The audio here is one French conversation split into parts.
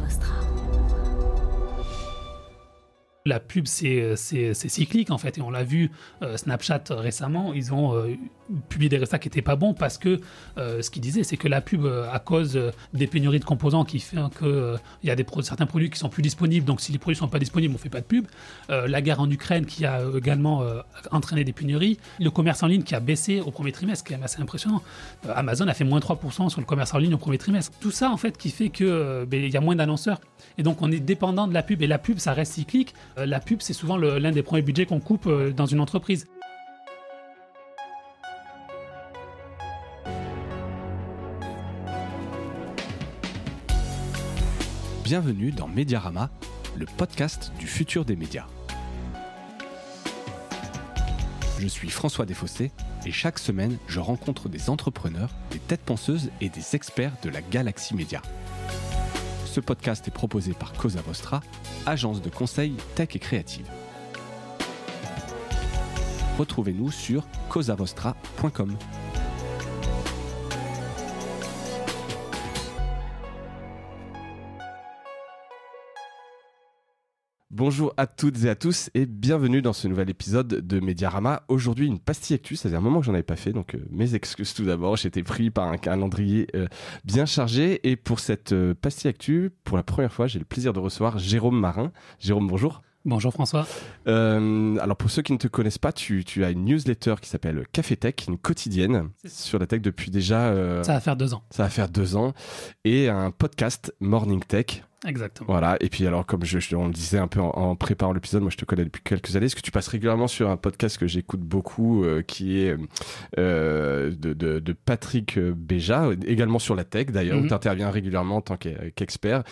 Vostra. La pub, c'est cyclique en fait, et on l'a vu, Snapchat récemment, ils ont publié des résultats qui n'étaient pas bons parce que ce qu'ils disaient, c'est que la pub, à cause des pénuries de composants qui fait qu'il y a certains produits qui sont plus disponibles, donc si les produits ne sont pas disponibles, on ne fait pas de pub. La guerre en Ukraine qui a également entraîné des pénuries. Le commerce en ligne qui a baissé au premier trimestre, qui est quand même assez impressionnant. Amazon a fait moins 3% sur le commerce en ligne au premier trimestre. Tout ça en fait qui fait qu'il y a moins d'annonceurs. Et donc on est dépendant de la pub, et la pub ça reste cyclique. La pub c'est souvent l'un des premiers budgets qu'on coupe dans une entreprise. Bienvenue dans Mediarama, le podcast du futur des médias. Je suis François Desfossés et chaque semaine, je rencontre des entrepreneurs, des têtes penseuses et des experts de la galaxie média. Ce podcast est proposé par Cosa Vostra, agence de conseil tech et créative. Retrouvez-nous sur cosavostra.com. Bonjour à toutes et à tous et bienvenue dans ce nouvel épisode de Mediarama. Aujourd'hui, une pastille actu, ça faisait un moment que j'en avais pas fait, donc mes excuses tout d'abord. J'étais pris par un calendrier bien chargé et pour cette pastille actu, pour la première fois, j'ai le plaisir de recevoir Jérôme Marin. Jérôme, bonjour. Bonjour François. Alors pour ceux qui ne te connaissent pas, tu as une newsletter qui s'appelle Café Tech, une quotidienne sur la tech depuis déjà... Ça va faire 2 ans. Ça va faire 2 ans. Et un podcast Morning Tech. Exactement. Voilà, et puis alors comme on le disait un peu en préparant l'épisode, moi je te connais depuis quelques années, est-ce que tu passes régulièrement sur un podcast que j'écoute beaucoup, qui est de Patrick Béja, également sur la tech d'ailleurs, où tu interviens régulièrement en tant qu'expert.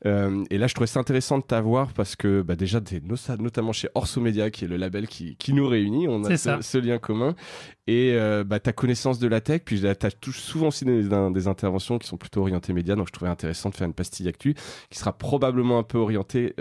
Et là je trouvais ça intéressant de t'avoir parce que déjà t'es notamment chez Orso Media, qui est le label qui nous réunit, on a ce lien commun. Et ta connaissance de la tech, puis t'as souvent aussi des interventions qui sont plutôt orientées médias, donc je trouvais intéressant de faire une pastille actu qui sera probablement un peu orientée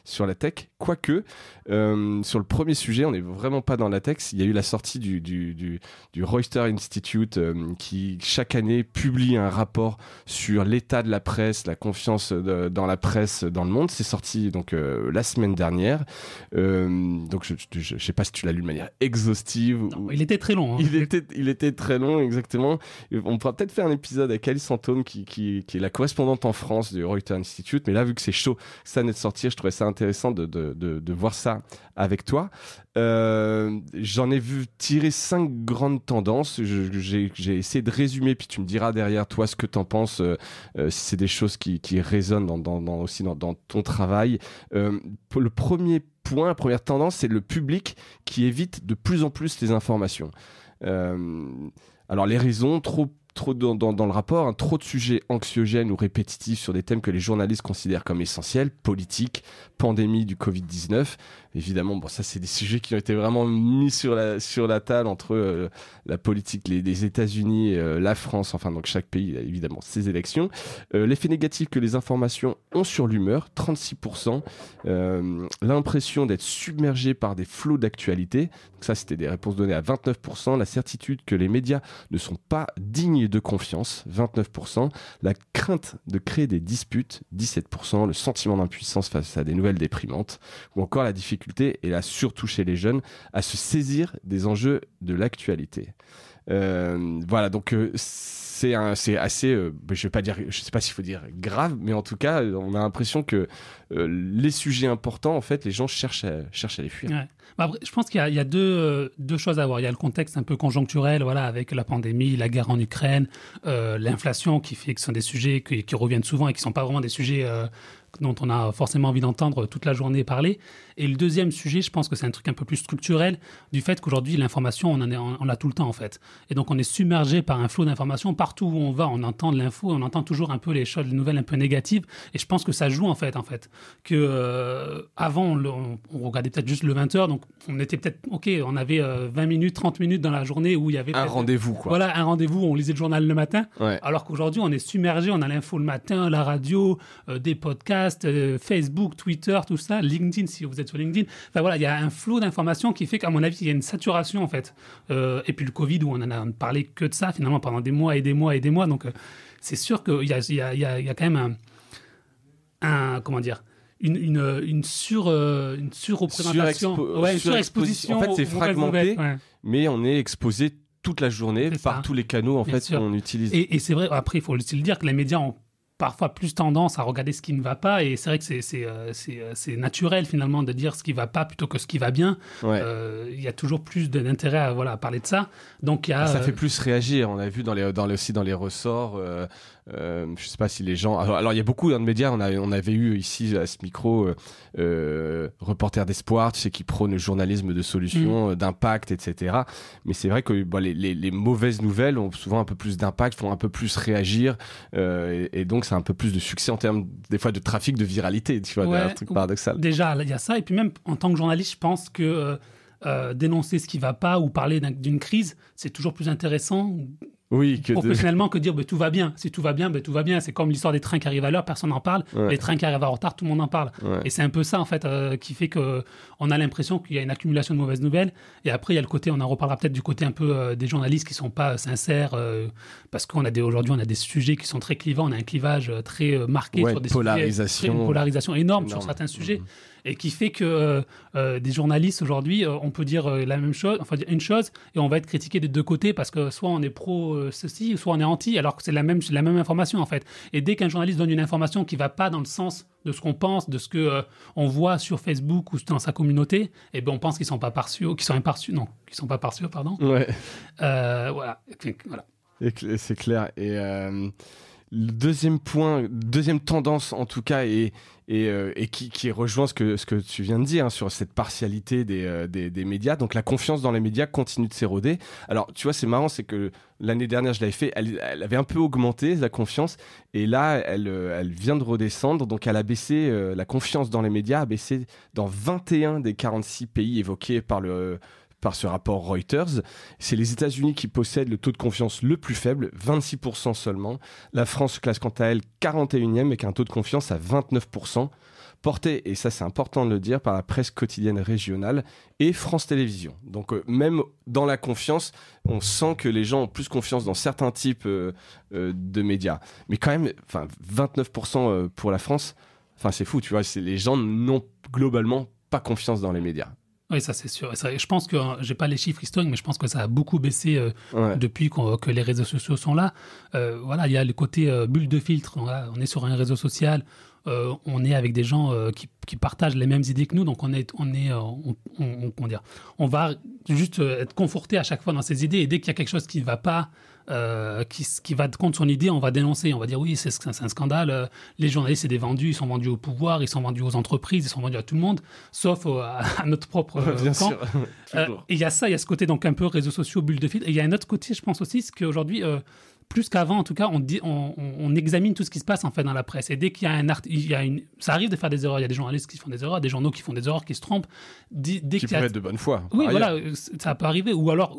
sur la tech, quoique sur le premier sujet on n'est vraiment pas dans la tech. Il y a eu la sortie du Reuters Institute qui chaque année publie un rapport sur l'état de la presse, la confiance dans la presse dans le monde. C'est sorti donc la semaine dernière, donc je sais pas si tu l'as lu de manière exhaustive. Non, il était très long. Il était très long, exactement. On pourra peut-être faire un épisode avec Alice Antone qui est la correspondante en France du Reuters Institute, mais là vu que c'est chaud, ça venait de sortir, je trouvais ça intéressant de voir ça avec toi. J'en ai vu tirer 5 grandes tendances. J'ai essayé de résumer, puis tu me diras derrière toi ce que t'en penses, si c'est des choses qui résonnent aussi dans ton travail. Le premier point, la première tendance, c'est le public qui évite de plus en plus les informations. Alors les raisons, trop dans le rapport, trop de sujets anxiogènes ou répétitifs sur des thèmes que les journalistes considèrent comme essentiels, politique, pandémie du Covid-19. Évidemment, ça c'est des sujets qui ont été vraiment mis sur la table entre la politique, les États-Unis, la France, enfin donc chaque pays a évidemment ses élections. L'effet négatif que les informations ont sur l'humeur, 36%. L'impression d'être submergé par des flots d'actualité, donc ça c'était des réponses données à 29%. La certitude que les médias ne sont pas dignes de confiance, 29%. La crainte de créer des disputes, 17%. Le sentiment d'impuissance face à des nouvelles déprimantes, ou encore la difficulté, et là surtout chez les jeunes, à se saisir des enjeux de l'actualité. Voilà, donc c'est assez, je sais pas s'il faut dire grave, mais en tout cas, on a l'impression que les sujets importants, en fait, les gens cherchent à les fuir. Ouais. Après, je pense qu'il y a deux choses à voir. Il y a le contexte un peu conjoncturel, voilà, avec la pandémie, la guerre en Ukraine, l'inflation qui fait que ce sont des sujets qui reviennent souvent et qui sont pas vraiment des sujets dont on a forcément envie d'entendre toute la journée parler. Et le deuxième sujet, je pense que c'est un truc un peu plus structurel, du fait qu'aujourd'hui, l'information, on l'a tout le temps, en fait. Et donc, on est submergé par un flot d'informations. Partout où on va, on entend de l'info, on entend toujours un peu les choses, les nouvelles un peu négatives. Et je pense que ça joue, en fait. Que avant, on regardait peut-être juste le 20h, donc on était peut-être, on avait 20 minutes, 30 minutes dans la journée où il y avait... Un rendez-vous, quoi. Voilà, un rendez-vous où on lisait le journal le matin. Ouais. Alors qu'aujourd'hui, on est submergé, on a l'info le matin, la radio, des podcasts, Facebook, Twitter, tout ça, LinkedIn, si vous êtes sur LinkedIn. Enfin voilà, il y a un flot d'informations qui fait qu'à mon avis, il y a une saturation en fait. Et puis le Covid, où on en a parlé que de ça finalement pendant des mois et des mois et des mois. Donc c'est sûr qu'il y a quand même comment dire, une surreprésentation, une surexposition. En fait, c'est fragmenté, mais on est exposé toute la journée par tous les canaux qu'on utilise. Et c'est vrai, après, il faut aussi le dire que les médias ont parfois plus tendance à regarder ce qui ne va pas, et c'est vrai que c'est naturel finalement de dire ce qui ne va pas plutôt que ce qui va bien. Il y a toujours plus d'intérêt à parler de ça. Donc, ça fait plus réagir, on a vu aussi dans les ressorts. Je ne sais pas si les gens... Alors il y a beaucoup de médias, on avait eu ici à ce micro Reporters d'Espoir, tu sais, qui prône le journalisme de solution, d'impact, etc. Mais c'est vrai que les mauvaises nouvelles ont souvent un peu plus d'impact, font un peu plus réagir, et donc c'est un peu plus de succès en termes des fois de trafic, de viralité, tu vois, un truc paradoxal. Déjà, il y a ça, et puis même en tant que journaliste, je pense que dénoncer ce qui ne va pas ou parler d'une crise, c'est toujours plus intéressant professionnellement que dire tout va bien. Si tout va bien, tout va bien. C'est comme l'histoire des trains qui arrivent à l'heure, personne n'en parle. Les trains qui arrivent en retard, tout le monde en parle. Et c'est un peu ça en fait qui fait qu'on a l'impression qu'il y a une accumulation de mauvaises nouvelles. Et après il y a le côté, on en reparlera peut-être du côté un peu des journalistes qui sont pas sincères, parce qu'aujourd'hui on a des sujets qui sont très clivants. On a un clivage très marqué sur des polarisation, sujets, une polarisation énorme sur certains sujets. Et qui fait que des journalistes aujourd'hui, on peut dire la même chose, enfin dire une chose, et on va être critiqué des deux côtés parce que soit on est pro ceci, soit on est anti, alors que c'est la même information en fait. Et dès qu'un journaliste donne une information qui va pas dans le sens de ce qu'on pense, de ce que on voit sur Facebook ou dans sa communauté, et on pense qu'ils sont pas partiaux, qu'ils sont pas partiaux, pardon. Voilà. C'est clair. Et le deuxième point, deuxième tendance en tout cas, et qui rejoint ce que tu viens de dire, sur cette partialité des médias. Donc la confiance dans les médias continue de s'éroder. Alors tu vois, c'est marrant, c'est que l'année dernière je l'avais fait, elle avait un peu augmenté la confiance, et là elle vient de redescendre. Donc elle a baissé, la confiance dans les médias a baissé dans 21 des 46 pays évoqués par ce rapport Reuters. C'est les États-Unis qui possèdent le taux de confiance le plus faible, 26% seulement. La France se classe quant à elle 41e avec un taux de confiance à 29%, porté, et ça c'est important de le dire, par la presse quotidienne régionale et France Télévisions. Donc même dans la confiance, on sent que les gens ont plus confiance dans certains types de médias. Mais quand même, 29% pour la France, c'est fou, tu vois, les gens n'ont globalement pas confiance dans les médias. Oui, ça c'est sûr. Je pense que, j'ai pas les chiffres historiques, mais je pense que ça a beaucoup baissé depuis que les réseaux sociaux sont là. Il y a le côté bulle de filtre. On est sur un réseau social, on est avec des gens qui partagent les mêmes idées que nous, donc on va juste être conforté à chaque fois dans ses idées, et dès qu'il y a quelque chose qui ne va pas, qui va contre son idée, on va dénoncer, on va dire oui, c'est un scandale, les journalistes c'est des vendus, ils sont vendus au pouvoir, ils sont vendus aux entreprises, ils sont vendus à tout le monde, sauf à notre propre camp. Et il y a ça, il y a ce côté donc un peu réseaux sociaux, bulle de filtre, et il y a un autre côté, je pense aussi, c'est qu'aujourd'hui plus qu'avant, en tout cas, on examine tout ce qui se passe en fait dans la presse. Et dès qu'il y a ça arrive de faire des erreurs. Il y a des journalistes qui font des erreurs, des journaux qui font des erreurs, qui se trompent. Qui peuvent être de bonne foi. Oui, voilà, ça peut arriver. Ou alors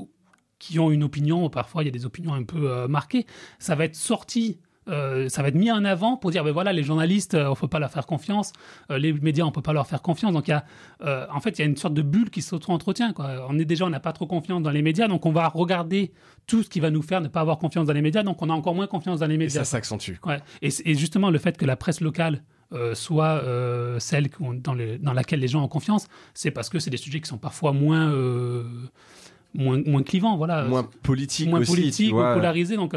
qui ont une opinion. Parfois, il y a des opinions un peu marquées. Ça va être sorti. Ça va être mis en avant pour dire les journalistes, on ne peut pas leur faire confiance, les médias, on ne peut pas leur faire confiance. Donc, en fait, il y a une sorte de bulle qui s'auto-entretient, quoi. On n'a pas trop confiance dans les médias, donc on va regarder tout ce qui va nous faire ne pas avoir confiance dans les médias, donc on a encore moins confiance dans les médias. Et ça s'accentue. Ouais. Et justement, le fait que la presse locale soit celle dans laquelle les gens ont confiance, c'est parce que c'est des sujets qui sont parfois moins clivant, moins politique moins aussi, politique, ou polarisé. Donc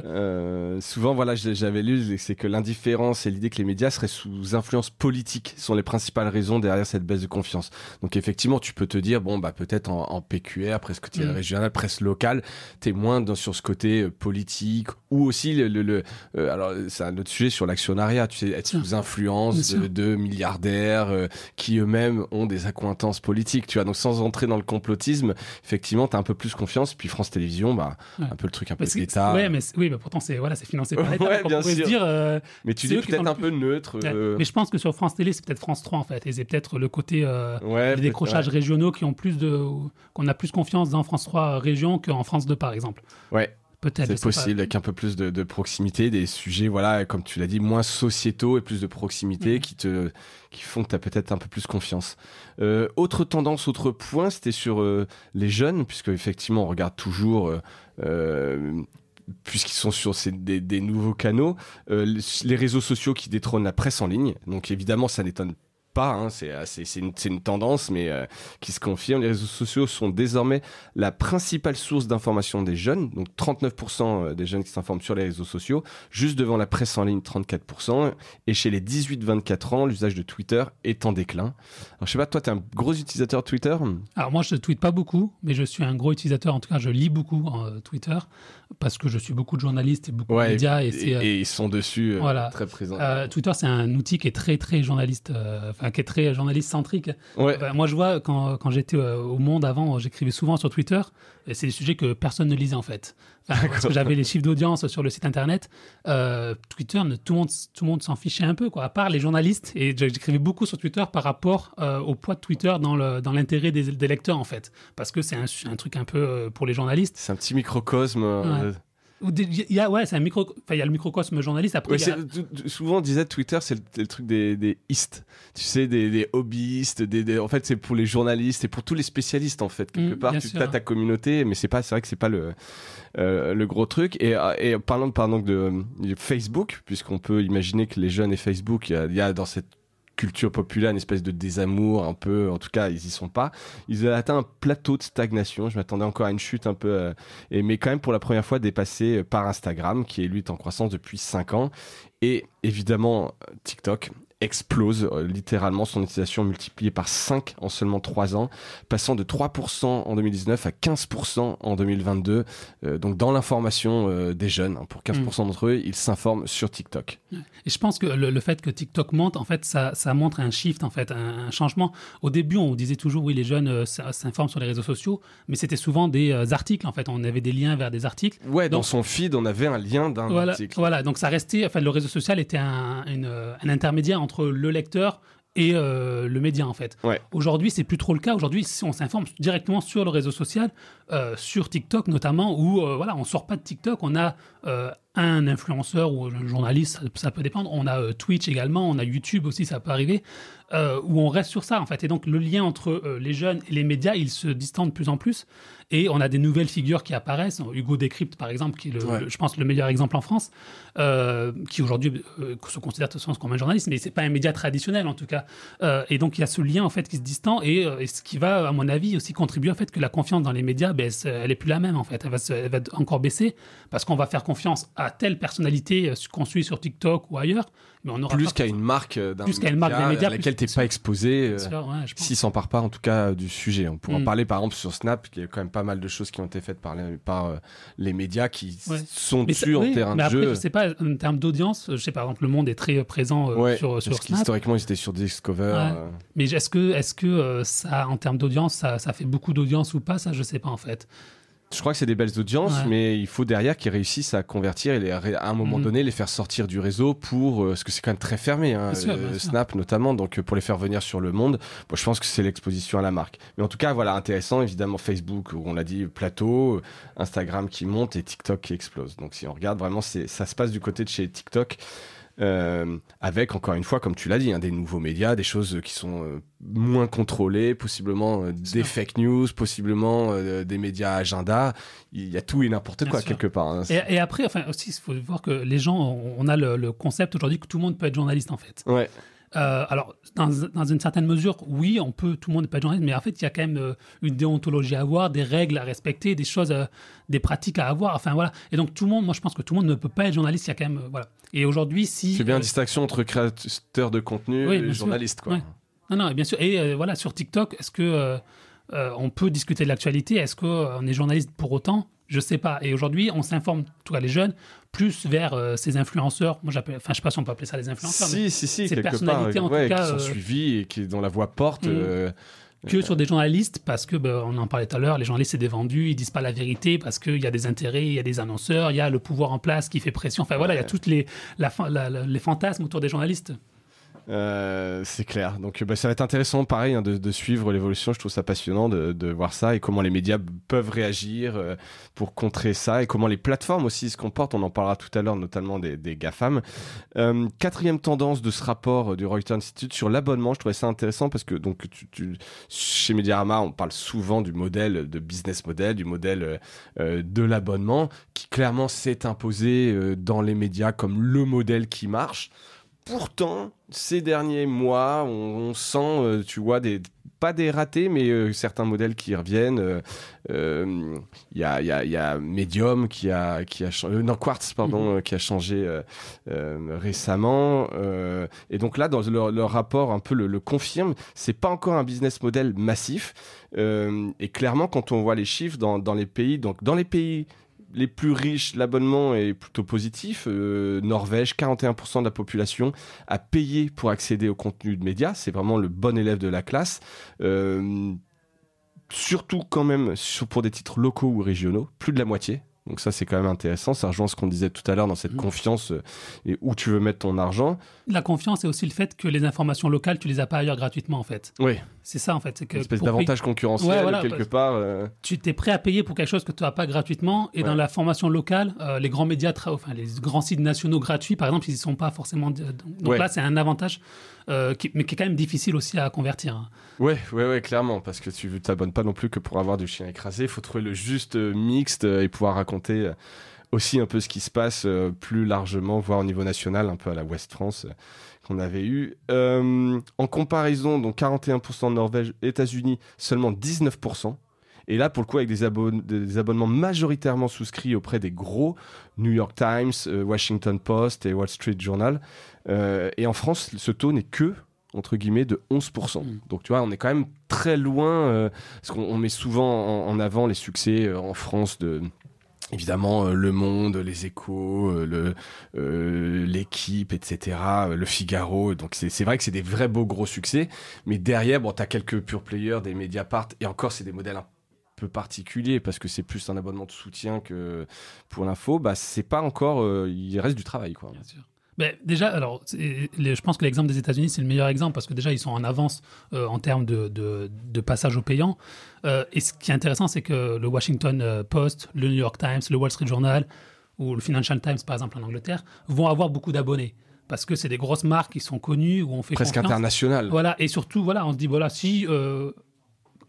souvent, j'avais lu, c'est que l'indifférence et l'idée que les médias seraient sous influence politique sont les principales raisons derrière cette baisse de confiance. Donc effectivement, tu peux te dire peut-être en PQR, presse quotidienne régionale, presse locale, t'es moins sur ce côté politique, ou aussi alors c'est un autre sujet sur l'actionnariat, tu sais, être sous influence de milliardaires qui eux-mêmes ont des accointances politiques, tu vois. Donc sans entrer dans le complotisme, effectivement, t'as un peu plus confiance. Puis France Télévisions, un peu le truc un peu d'État. Mais pourtant c'est financé par l'État. Bien sûr. Se dire, mais tu dis peut-être un peu neutre. Mais je pense que sur France Télé, c'est peut-être France 3 en fait, et c'est peut-être le côté des décrochages régionaux qu'on a plus confiance dans France 3 région qu'en France 2 par exemple. Ouais. Peut-être. C'est possible, avec un peu plus de proximité, des sujets, comme tu l'as dit, moins sociétaux et plus de proximité qui font que tu as peut-être un peu plus confiance. Autre tendance, autre point, c'était sur les jeunes, puisque effectivement on regarde toujours puisqu'ils sont sur des nouveaux canaux, les réseaux sociaux qui détrônent la presse en ligne. Donc évidemment, ça n'étonne pas, hein, c'est une tendance, mais qui se confirme. Les réseaux sociaux sont désormais la principale source d'information des jeunes, donc 39% des jeunes qui s'informent sur les réseaux sociaux, juste devant la presse en ligne, 34%, et chez les 18-24 ans, l'usage de Twitter est en déclin. Alors je sais pas, toi, tu es un gros utilisateur de Twitter? Alors moi, je ne tweete pas beaucoup, mais je suis un gros utilisateur, en tout cas, je lis beaucoup Twitter, parce que je suis beaucoup de journalistes et beaucoup de médias. Et ils sont dessus voilà. très présents. Twitter, c'est un outil qui est très, très journaliste, qui est très journaliste-centrique. Ouais. Moi, je vois, quand j'étais au Monde avant, j'écrivais souvent sur Twitter, et c'est des sujets que personne ne lisait, en fait. Parce que j'avais les chiffres d'audience sur le site internet. Twitter, tout le monde s'en fichait un peu, quoi, à part les journalistes. Et j'écrivais beaucoup sur Twitter par rapport au poids de Twitter dans l'intérêt des lecteurs, en fait. Parce que c'est un truc un peu pour les journalistes. C'est un petit microcosme. Il y a le microcosme journaliste. Après, souvent on disait Twitter, c'est le truc des istes, tu sais, des hobbyistes, en fait c'est pour les journalistes et pour tous les spécialistes, en fait, quelque part. Tu as ta communauté, mais c'est vrai que c'est pas le gros truc. Et parlons de Facebook, puisqu'on peut imaginer que les jeunes et Facebook, il y a dans cette culture populaire une espèce de désamour un peu, en tout cas ils y sont pas, ils ont atteint un plateau de stagnation. Je m'attendais encore à une chute un peu, mais quand même pour la première fois dépassé par Instagram, qui est lui en croissance depuis 5 ans, et évidemment TikTok explose littéralement, son utilisation multipliée par 5 en seulement 3 ans, passant de 3% en 2019 à 15% en 2022. Donc dans l'information des jeunes, hein, pour 15% d'entre eux, ils s'informent sur TikTok. Et je pense que le fait que TikTok monte, en fait, ça montre un shift, en fait, un changement. Au début, on disait toujours, oui, les jeunes s'informent sur les réseaux sociaux, mais c'était souvent des articles, en fait. On avait des liens vers des articles. Ouais, dans son feed, on avait un lien d'un article. Voilà, donc ça restait, enfin, le réseau social était un intermédiaire entre le lecteur et le média, en fait. Ouais. Aujourd'hui, c'est plus trop le cas. Aujourd'hui, on s'informe directement sur le réseau social, sur TikTok notamment, où on sort pas de TikTok, on a un influenceur ou un journaliste, ça peut dépendre. On a Twitch également, on a YouTube aussi, ça peut arriver, où on reste sur ça, en fait. Et donc, le lien entre les jeunes et les médias, il se distend de plus en plus. Et on a des nouvelles figures qui apparaissent. Hugo Décrypte, par exemple, qui est, je pense, le meilleur exemple en France, qui aujourd'hui se considère de toute façon comme un journaliste, mais c'est pas un média traditionnel, en tout cas. Et donc, il y a ce lien, en fait, qui se distend, et ce qui va, à mon avis, aussi contribuer au fait que la confiance dans les médias, elle est plus la même, en fait. Elle va encore baisser, parce qu'on va faire confiance à telle personnalité qu'on suit sur TikTok ou ailleurs, mais on aura plus qu'à une marque d'un média à laquelle tu n'es pas exposé, s'il s'empare pas, en tout cas, du sujet. On pourra en parler, par exemple, sur Snap, qui a quand même pas mal de choses qui ont été faites par les médias qui sont dessus en terrain de jeu. Je sais pas, en termes d'audience, je sais, par exemple, Le Monde est très présent sur Snap. Historiquement, ils étaient sur Discover. Mais est-ce que ça, en termes d'audience, ça fait beaucoup d'audience ou pas? Ça, je sais pas, en fait. Je crois que c'est des belles audiences, mais il faut derrière qu'ils réussissent à convertir et à un moment donné les faire sortir du réseau parce que c'est quand même très fermé, hein, Snap notamment, donc pour les faire venir sur Le Monde. Bon, je pense que c'est l'exposition à la marque. Mais en tout cas, voilà, intéressant, évidemment Facebook, où on l'a dit, plateau, Instagram qui monte et TikTok qui explose. Donc si on regarde vraiment, ça se passe du côté de chez TikTok. Avec, encore une fois, comme tu l'as dit, des nouveaux médias, des choses qui sont moins contrôlées, possiblement des fake news, possiblement des médias agenda. Il y a tout et n'importe quoi quelque part. Hein. Et après, enfin, aussi, il faut voir que les gens, on a le concept aujourd'hui que tout le monde peut être journaliste, en fait. Ouais. Alors, dans une certaine mesure, oui, tout le monde ne peut pas être journaliste, mais en fait, il y a quand même une déontologie à avoir, des règles à respecter, des choses, des pratiques à avoir. Enfin, voilà. Et donc, moi, je pense que tout le monde ne peut pas être journaliste. Il y a quand même, voilà. Et aujourd'hui, si. C'est bien une distinction entre créateur de contenu et journaliste, quoi. Ouais. Non, bien sûr. Et voilà, sur TikTok, est-ce que on peut discuter de l'actualité? Est-ce qu'on est journaliste pour autant? Je sais pas. Et aujourd'hui, on s'informe, en tout cas les jeunes, plus vers ces influenceurs. Moi, je sais pas si on peut appeler ça des influenceurs. Si, ces personnalités, en tout cas, qui sont suivies et dont la voix porte. Que sur des journalistes, parce que on en parlait tout à l'heure, les journalistes c'est des vendus, ils disent pas la vérité parce qu'il y a des intérêts, il y a des annonceurs, il y a le pouvoir en place qui fait pression. Enfin voilà, il y a toutes les fantasmes autour des journalistes. C'est clair. Donc ça va être intéressant, pareil, hein, de suivre l'évolution. Je trouve ça passionnant de voir ça et comment les médias peuvent réagir pour contrer ça et comment les plateformes aussi se comportent. On en parlera tout à l'heure, notamment des GAFAM. Quatrième tendance de ce rapport du Reuters Institute sur l'abonnement. Je trouvais ça intéressant parce que donc chez Mediarama, on parle souvent du modèle de business model, du modèle de l'abonnement qui clairement s'est imposé dans les médias comme le modèle qui marche. Pourtant, ces derniers mois, on sent, tu vois, pas des ratés, mais certains modèles qui reviennent. Il y a Medium qui a changé, non, Quartz, pardon, qui a changé récemment. Et donc là, dans leur rapport, un peu le confirme. C'est pas encore un business model massif. Et clairement, quand on voit les chiffres dans les pays, donc dans les pays les plus riches, l'abonnement est plutôt positif. Norvège, 41% de la population a payé pour accéder au contenu de médias. C'est vraiment le bon élève de la classe. Surtout quand même pour des titres locaux ou régionaux, plus de la moitié. Donc ça, c'est quand même intéressant. Ça rejoint ce qu'on disait tout à l'heure dans cette confiance et où tu veux mettre ton argent. La confiance, c'est aussi le fait que les informations locales, tu les as pas ailleurs gratuitement, en fait. Oui. C'est ça, en fait. C'est que une espèce d'avantage concurrentiel, quelque part. Tu t'es prêt à payer pour quelque chose que tu n'as pas gratuitement. Et dans la formation locale, les grands médias, les grands sites nationaux gratuits, par exemple, ils n'y sont pas forcément... Donc là, c'est un avantage, mais qui est quand même difficile aussi à convertir. Hein. Ouais, clairement. Parce que tu ne t'abonnes pas non plus que pour avoir du chien écrasé. Il faut trouver le juste mixte et pouvoir raconter aussi un peu ce qui se passe plus largement, voire au niveau national, un peu à la Ouest France qu'on avait eu. En comparaison, donc 41% de Norvège, États-Unis, seulement 19%. Et là, pour le coup, avec des abonnements majoritairement souscrits auprès des gros New York Times, Washington Post et Wall Street Journal. Et en France, ce taux n'est que entre guillemets de 11%. Donc tu vois, on est quand même très loin, parce qu'on met souvent en avant les succès en France de... Évidemment, Le Monde, Les Échos, l'équipe, etc., Le Figaro. Donc, c'est vrai que c'est des vrais beaux gros succès. Mais derrière, bon, t'as quelques pure players, des Mediapart. Et encore, c'est des modèles un peu particuliers parce que c'est plus un abonnement de soutien que pour l'info. Bah, c'est pas encore... il reste du travail, quoi. Bien sûr. Mais déjà, alors, je pense que l'exemple des États-Unis, c'est le meilleur exemple parce que déjà, ils sont en avance en termes de passage au payant. Et ce qui est intéressant, c'est que le Washington Post, le New York Times, le Wall Street Journal ou le Financial Times, par exemple, en Angleterre, vont avoir beaucoup d'abonnés. Parce que c'est des grosses marques qui sont connues, où on fait presque confiance. Internationales. Voilà, et surtout, voilà, on se dit, voilà, si je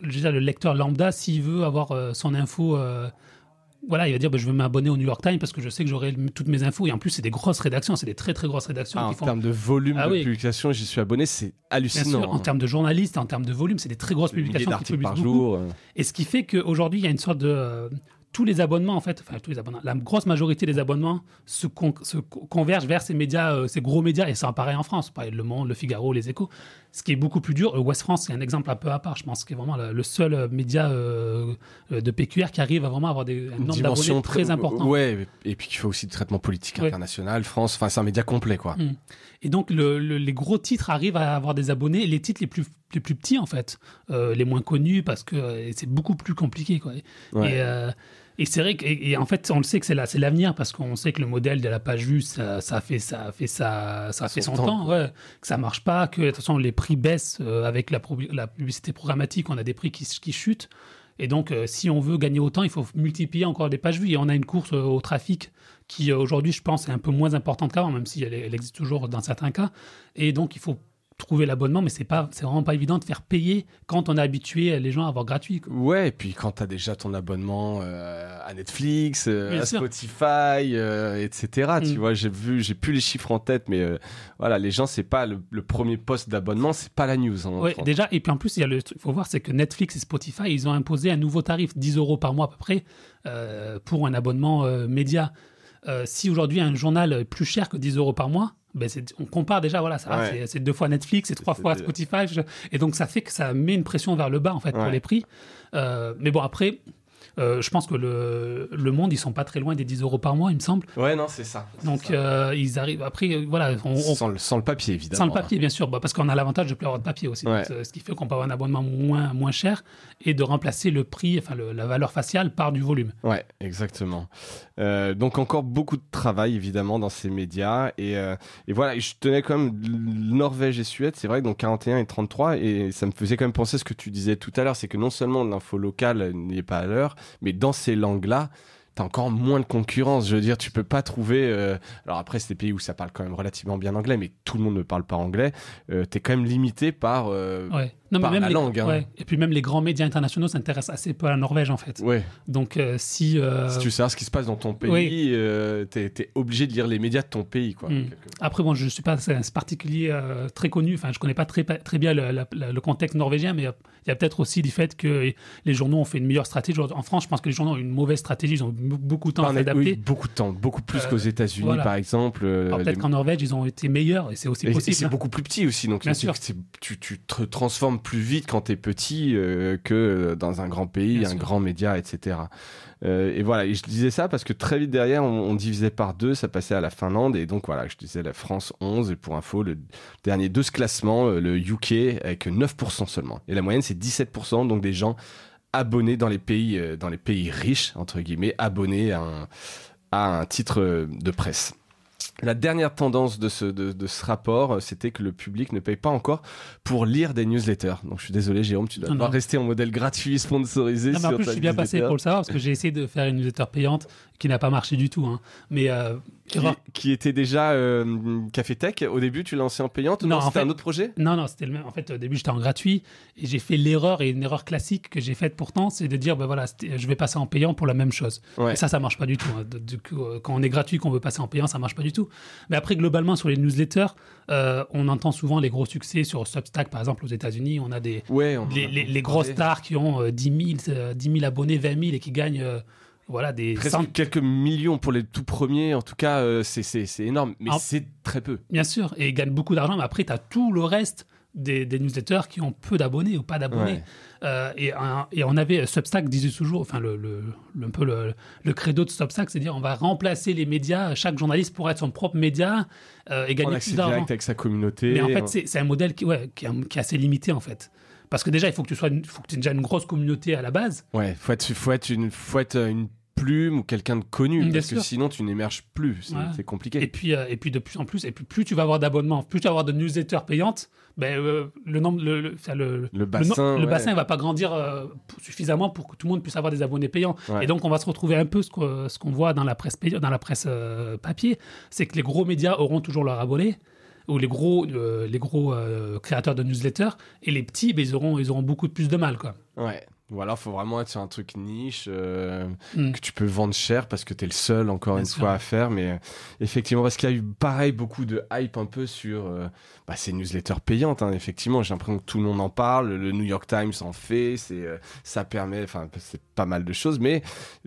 veux dire, le lecteur lambda, s'il veut avoir son info... voilà, il va dire je veux m'abonner au New York Times parce que je sais que j'aurai toutes mes infos. Et en plus, c'est des grosses rédactions, c'est des très très grosses rédactions. En termes de volume de publication, j'y suis abonné, c'est hallucinant. Bien sûr, en termes de journalistes, en termes de volume, c'est des très grosses publications qui publient par beaucoup. Jour. Et ce qui fait qu'aujourd'hui, il y a une sorte de... tous les abonnements, en fait, enfin tous les abonnements, la grosse majorité des abonnements se convergent vers ces médias, ces gros médias, et ça apparaît en France, pareil, Le Monde, Le Figaro, Les Échos. Ce qui est beaucoup plus dur, Ouest France, c'est un exemple un peu à part, je pense, qui est vraiment le seul média de PQR qui arrive à vraiment avoir un nombre d'abonnés très important. Ouais, et puis il faut aussi du traitement politique international, France, enfin c'est un média complet, quoi. Et donc les gros titres arrivent à avoir des abonnés, les titres les plus petits, en fait, les moins connus, parce que c'est beaucoup plus compliqué, quoi. Et c'est vrai qu'en fait, on le sait que c'est l'avenir parce qu'on sait que le modèle de la page vue, ça a fait son temps, que ça marche pas, que de toute façon les prix baissent avec la publicité programmatique, on a des prix qui chutent. Et donc, si on veut gagner autant, il faut multiplier encore des pages vues. Et on a une course au trafic qui, aujourd'hui, je pense, est un peu moins importante qu'avant, même si elle existe toujours dans certains cas. Et donc, il faut trouver l'abonnement, mais c'est vraiment pas évident de faire payer quand on a habitué les gens à avoir gratuit, quoi. Ouais, et puis quand tu as déjà ton abonnement à Netflix, à Spotify, etc. Tu vois, j'ai plus les chiffres en tête, mais voilà, les gens, c'est pas le premier poste d'abonnement, c'est pas la news. Hein, déjà, et puis en plus, il faut voir, c'est que Netflix et Spotify, ils ont imposé un nouveau tarif, 10 € par mois à peu près, pour un abonnement média. Si aujourd'hui un journal est plus cher que 10 € par mois, on compare déjà, voilà, c'est 2 fois Netflix, c'est 3 fois Spotify, et donc ça fait que ça met une pression vers le bas, en fait, pour les prix. Mais bon, après, Je pense que le Monde, ils sont pas très loin des 10 € par mois, il me semble. Ouais, non, c'est ça. Donc, ils arrivent. Après, voilà. Sans le papier, évidemment. Sans le papier, bien sûr, parce qu'on a l'avantage de ne plus avoir de papier aussi. Ouais. Donc, ce qui fait qu'on peut avoir un abonnement moins cher et de remplacer le prix, enfin la valeur faciale par du volume. Ouais, exactement. Donc encore beaucoup de travail évidemment dans ces médias et voilà, je tenais quand même Norvège et Suède, c'est vrai, donc 41 et 33, et ça me faisait quand même penser à ce que tu disais tout à l'heure, c'est que non seulement l'info locale n'est pas à l'heure, mais dans ces langues-là, t'as encore moins de concurrence. Je veux dire, tu peux pas trouver. Alors après, c'est des pays où ça parle quand même relativement bien anglais, mais tout le monde ne parle pas anglais. T'es quand même limité par, ouais. Non, par mais même la langue. Hein. Ouais. Et puis même les grands médias internationaux s'intéressent assez peu à la Norvège en fait. Ouais. Donc si tu veux savoir ce qui se passe dans ton pays, oui. T'es obligé de lire les médias de ton pays, quoi. Après, bon, je suis pas un particulier très connu. Enfin, je connais pas très bien le contexte norvégien, mais il y a peut-être aussi du fait que les journaux ont fait une meilleure stratégie. En France, je pense que les journaux ont une mauvaise stratégie. Ils ont beaucoup de temps à s'adapter. Oui, beaucoup de temps, beaucoup plus qu'aux États-Unis, voilà. Par exemple. Alors peut-être qu'en Norvège, ils ont été meilleurs, et c'est aussi possible. Et c'est beaucoup plus petit aussi, donc bien sûr. Tu te transformes plus vite quand t'es petit que dans un grand pays, bien un sûr. Grand média, etc. Et voilà, et je disais ça parce que très vite derrière, on divisait par 2, ça passait à la Finlande, et donc voilà, je disais la France 11, et pour info, le dernier de ce classement, le UK, avec 9% seulement. Et la moyenne, c'est 17%, donc des gens abonnés dans les pays riches, entre guillemets, abonnés à un titre de presse. La dernière tendance de ce rapport, c'était que le public ne paye pas encore pour lire des newsletters. Donc je suis désolé, Jérôme, tu dois pas rester en modèle gratuit sponsorisé. Non, mais en plus, je suis bien passé pour le savoir, parce que j'ai essayé de faire une newsletter payante qui n'a pas marché du tout. Hein. Mais qui était déjà Café Tech. Au début, tu l'as lancé en payante ou non, c'était un autre projet? Non, c'était le même. En fait, au début, j'étais en gratuit et j'ai fait l'erreur, et une erreur classique que j'ai faite pourtant, c'est de dire, ben voilà, je vais passer en payant pour la même chose. Ouais. Et ça marche pas du tout. Hein. Quand on est gratuit, qu'on veut passer en payant, ça marche pas du tout. Mais après, globalement, sur les newsletters, on entend souvent les gros succès sur Substack, par exemple, aux États-Unis. On a les grosses stars qui ont 10 000 abonnés, 20 000 et qui gagnent. Voilà, quelques millions pour les tout premiers, en tout cas, c'est énorme, mais c'est très peu. Bien sûr, et ils gagnent beaucoup d'argent, mais après, tu as tout le reste des newsletters qui ont peu d'abonnés ou pas d'abonnés. Ouais. Et on avait, Substack disait toujours, enfin, un peu le credo de Substack, c'est dire on va remplacer les médias, chaque journaliste pourra être son propre média et gagner plus d'argent. Direct avec sa communauté. Mais en fait, c'est un modèle qui est assez limité, en fait. Parce que déjà, il faut que tu aies déjà une grosse communauté à la base. Ouais, faut être une plume ou quelqu'un de connu, parce que sinon tu n'émerges plus, c'est compliqué. Et puis de plus en plus, et plus tu vas avoir d'abonnements, plus tu vas avoir de newsletters payantes, le bassin ne va pas grandir suffisamment pour que tout le monde puisse avoir des abonnés payants. Ouais. Et donc on va se retrouver un peu ce qu'on voit dans la presse papier, c'est que les gros médias auront toujours leurs abonnés, ou les gros créateurs de newsletters, et les petits, ils auront beaucoup plus de mal, quoi. Ouais. Ou alors, il faut vraiment être sur un truc niche que tu peux vendre cher parce que tu es le seul, encore une fois, à faire. Mais effectivement, parce qu'il y a eu pareil beaucoup de hype un peu sur ces newsletters payantes. Hein, effectivement, j'ai l'impression que tout le monde en parle. Le New York Times en fait. Ça permet, c'est pas mal de choses. Mais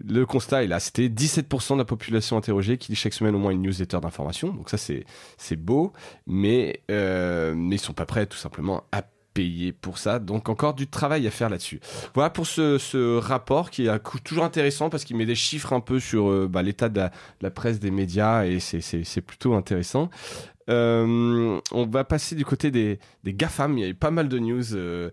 le constat est là. C'était 17% de la population interrogée qui lit chaque semaine au moins une newsletter d'information. Donc ça, c'est beau. Mais ils sont pas prêts tout simplement à payer pour ça, donc encore du travail à faire là-dessus. Voilà pour ce rapport qui est toujours intéressant parce qu'il met des chiffres un peu sur l'état de la presse, des médias, et c'est plutôt intéressant. On va passer du côté des GAFAM. Il y a eu pas mal de news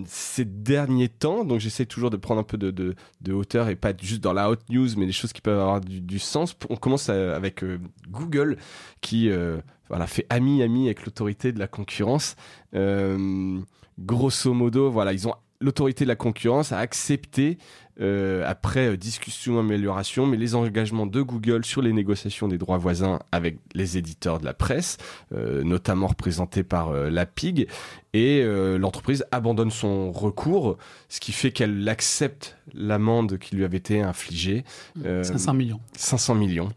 ces derniers temps, donc j'essaie toujours de prendre un peu de hauteur et pas être juste dans la hot news, mais des choses qui peuvent avoir du sens. On commence avec Google qui fait ami avec l'autorité de la concurrence. Grosso modo, ils ont l'autorité de la concurrence a accepté, après discussion, amélioration, mais les engagements de Google sur les négociations des droits voisins avec les éditeurs de la presse, notamment représentés par la PIG, et l'entreprise abandonne son recours, ce qui fait qu'elle accepte l'amende qui lui avait été infligée. 500 millions. 500 millions.